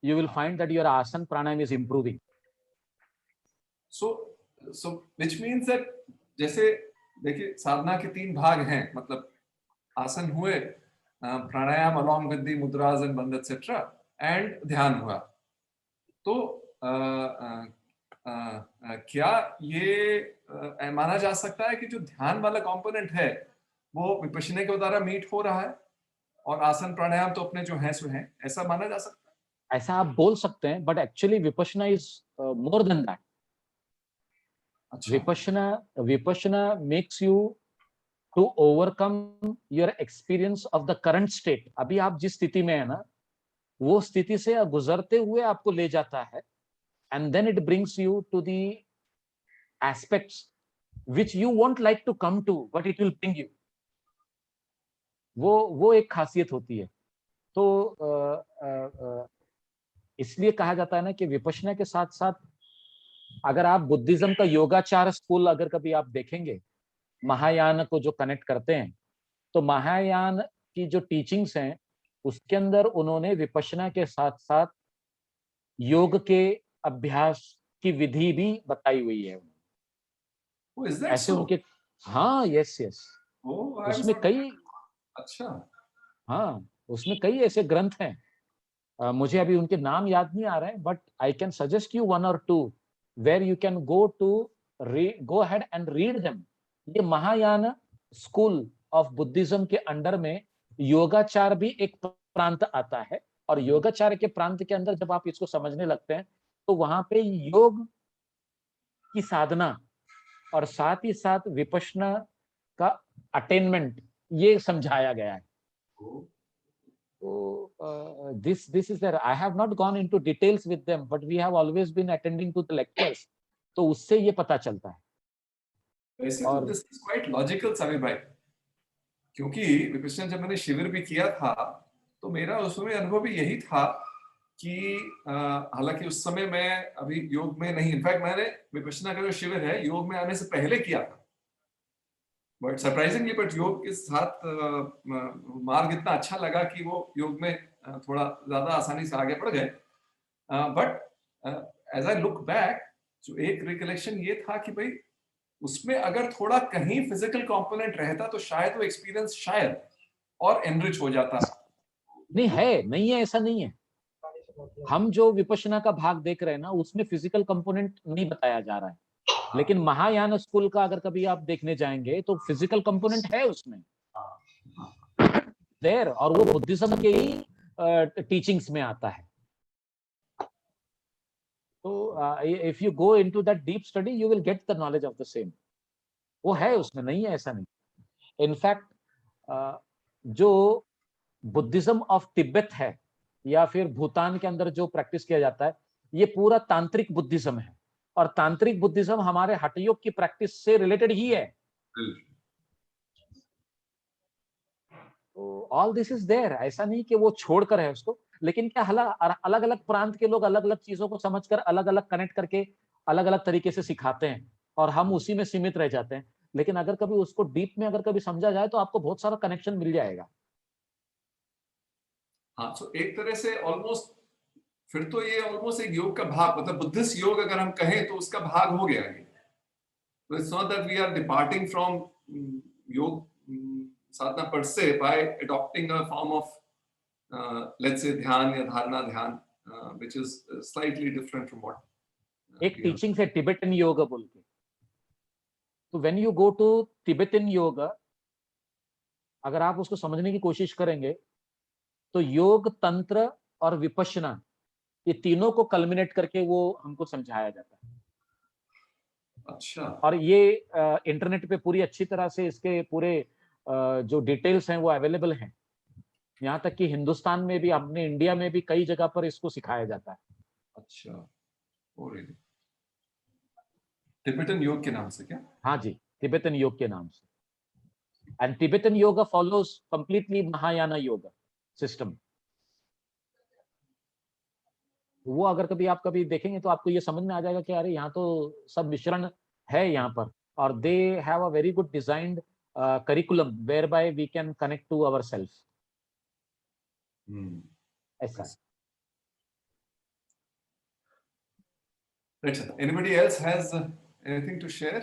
you will find that your asana pranayam is improving. So which means that जैसे देखिए साधना के 3 भाग हैं, मतलब आसन हुए, प्राणायाम, अनुलोम विलोम, मुद्रास एंड बंध एक्सेट्रा, एंड ध्यान हुआ. तो क्या ये माना जा सकता है कि जो ध्यान वाला कंपोनेंट है वो विपश्यना के द्वारा मीट हो रहा है और आसन प्राणायाम तो अपने जो हैं सो हैं, ऐसा माना जा सकता है? ऐसा आप बोल सकते हैं, but actually Vipassana is more than that. Vipassana makes you to overcome your experience of the current state. अभी आप जिस स्थिति में है ना, वो स्थिति से गुजरते हुए आपको ले जाता है, and then it brings you to the aspects which you won't like to come to, but it will bring you. वो एक खासियत होती है. तो इसलिए कहा जाता है ना कि विपश्यना के साथ साथ अगर आप बुद्धिज्म का योगाचार स्कूल अगर कभी आप देखेंगे, महायान को जो कनेक्ट करते हैं, तो महायान की जो टीचिंग्स हैं उसके अंदर उन्होंने विपश्यना के साथ साथ योग के अभ्यास की विधि भी बताई हुई है. Oh, is that ऐसे so? उनके, हाँ, यस. Oh, I was उसमें not- कई, अच्छा. हाँ, उसमें कई ऐसे ग्रंथ हैं. मुझे अभी उनके नाम याद नहीं आ रहे हैं, but I can suggest you 1 or 2 where you can go ahead and read them. ये महायान स्कूल ऑफ बुद्धिज्म के अंडर में योगाचार भी एक प्रांत आता है, और योगाचार के प्रांत के अंदर जब आप इसको समझने लगते हैं तो वहां पे योग की साधना और साथ ही साथ विपश्यना का अटेनमेंट ये समझाया गया है. So this is there. I have not gone into details with them, but we have always been attending to the lectures. तो उससे ये पता चलता है. वैसे तो this is quite logical Sameer भाई, क्योंकि विपश्यना जब मैंने शिविर भी किया था तो मेरा उसमें अनुभव भी यही था कि हालांकि उस समय मैं अभी योग में नहीं, इनफैक्ट मैंने विपश्यना का जो शिविर है योग में आने से पहले किया था, बट सरप्राइजिंगली बट योग के साथ मार्ग इतना अच्छा लगा कि वो योग में थोड़ा ज्यादा आसानी से आगे बढ़ गए. But as I look back, जो एक रिकलेक्शन ये था कि भाई उसमें अगर थोड़ा कहीं फिजिकल कंपोनेंट रहता तो शायद वो एक्सपीरियंस शायद और एनरिच हो जाता. नहीं है, ऐसा नहीं है. हम जो विपश्यना का भाग देख रहे हैं ना, उसमें फिजिकल कंपोनेंट नहीं बताया जा रहा है, लेकिन महायान स्कूल का अगर कभी आप देखने जाएंगे तो फिजिकल कंपोनेंट है उसमें देयर, और वो बुद्धिज्म के ही टीचिंग्स में आता है. तो if you go into that deep study you will get the knowledge of the same. वो है उसमें, नहीं है ऐसा नहीं. इनफैक्ट जो बुद्धिज्म ऑफ तिब्बत है या फिर भूटान के अंदर जो प्रैक्टिस किया जाता है, ये पूरा तांत्रिक बुद्धिज्म है, और तांत्रिक बुद्धिज्म हमारे हठ योग की प्रैक्टिस से रिलेटेड ही है. तो ऑल दिस इज देयर. ऐसा नहीं कि वो छोड़कर है उसको, लेकिन क्या अलग अलग प्रांत के लोग अलग अलग चीजों को समझकर अलग अलग कनेक्ट करके अलग अलग तरीके से सिखाते हैं, और हम उसी में सीमित रह जाते हैं. लेकिन अगर कभी उसको डीप में अगर कभी समझा जाए तो आपको बहुत सारा कनेक्शन मिल जाएगा. हाँ, तो एक तरह से ऑलमोस्ट फिर तो ये ऑलमोस्ट एक योग का भाग, मतलब बुद्धिस्ट योग अगर हम कहें तो उसका भाग हो गया है. तो it's not that we are departing from yoga sadhana per se by adopting a form of let's say dhyana या dharana dhyana, which is slightly different from what एक टीचिंग है टिबेटन योगा बोल के. तो when you go to Tibetan yoga, अगर आप उसको समझने की कोशिश करेंगे तो योग, तंत्र और विपश्यना, ये तीनों को कल्मिनेट करके वो हमको समझाया जाता है. अच्छा, और ये इंटरनेट पे पूरी अच्छी तरह से इसके पूरे जो डिटेल्स हैं वो अवेलेबल हैं। यहाँ तक कि हिंदुस्तान में भी, अपने इंडिया में भी कई जगह पर इसको सिखाया जाता है। अच्छा, ओ रियली, टिबेटन योग के नाम से क्या? हाँ जी, तिब्बतन योग के नाम से। And Tibetan yoga follows completely Mahayana yoga system. वो अगर कभी आप कभी देखेंगे तो आपको ये समझ में आ जाएगा कि अरे यहाँ तो सब मिश्रण है यहाँ पर। और they have a very good designed curriculum where by we can connect to our self. Hmm. ऐसा है। Right, sir. Anybody else has anything to share?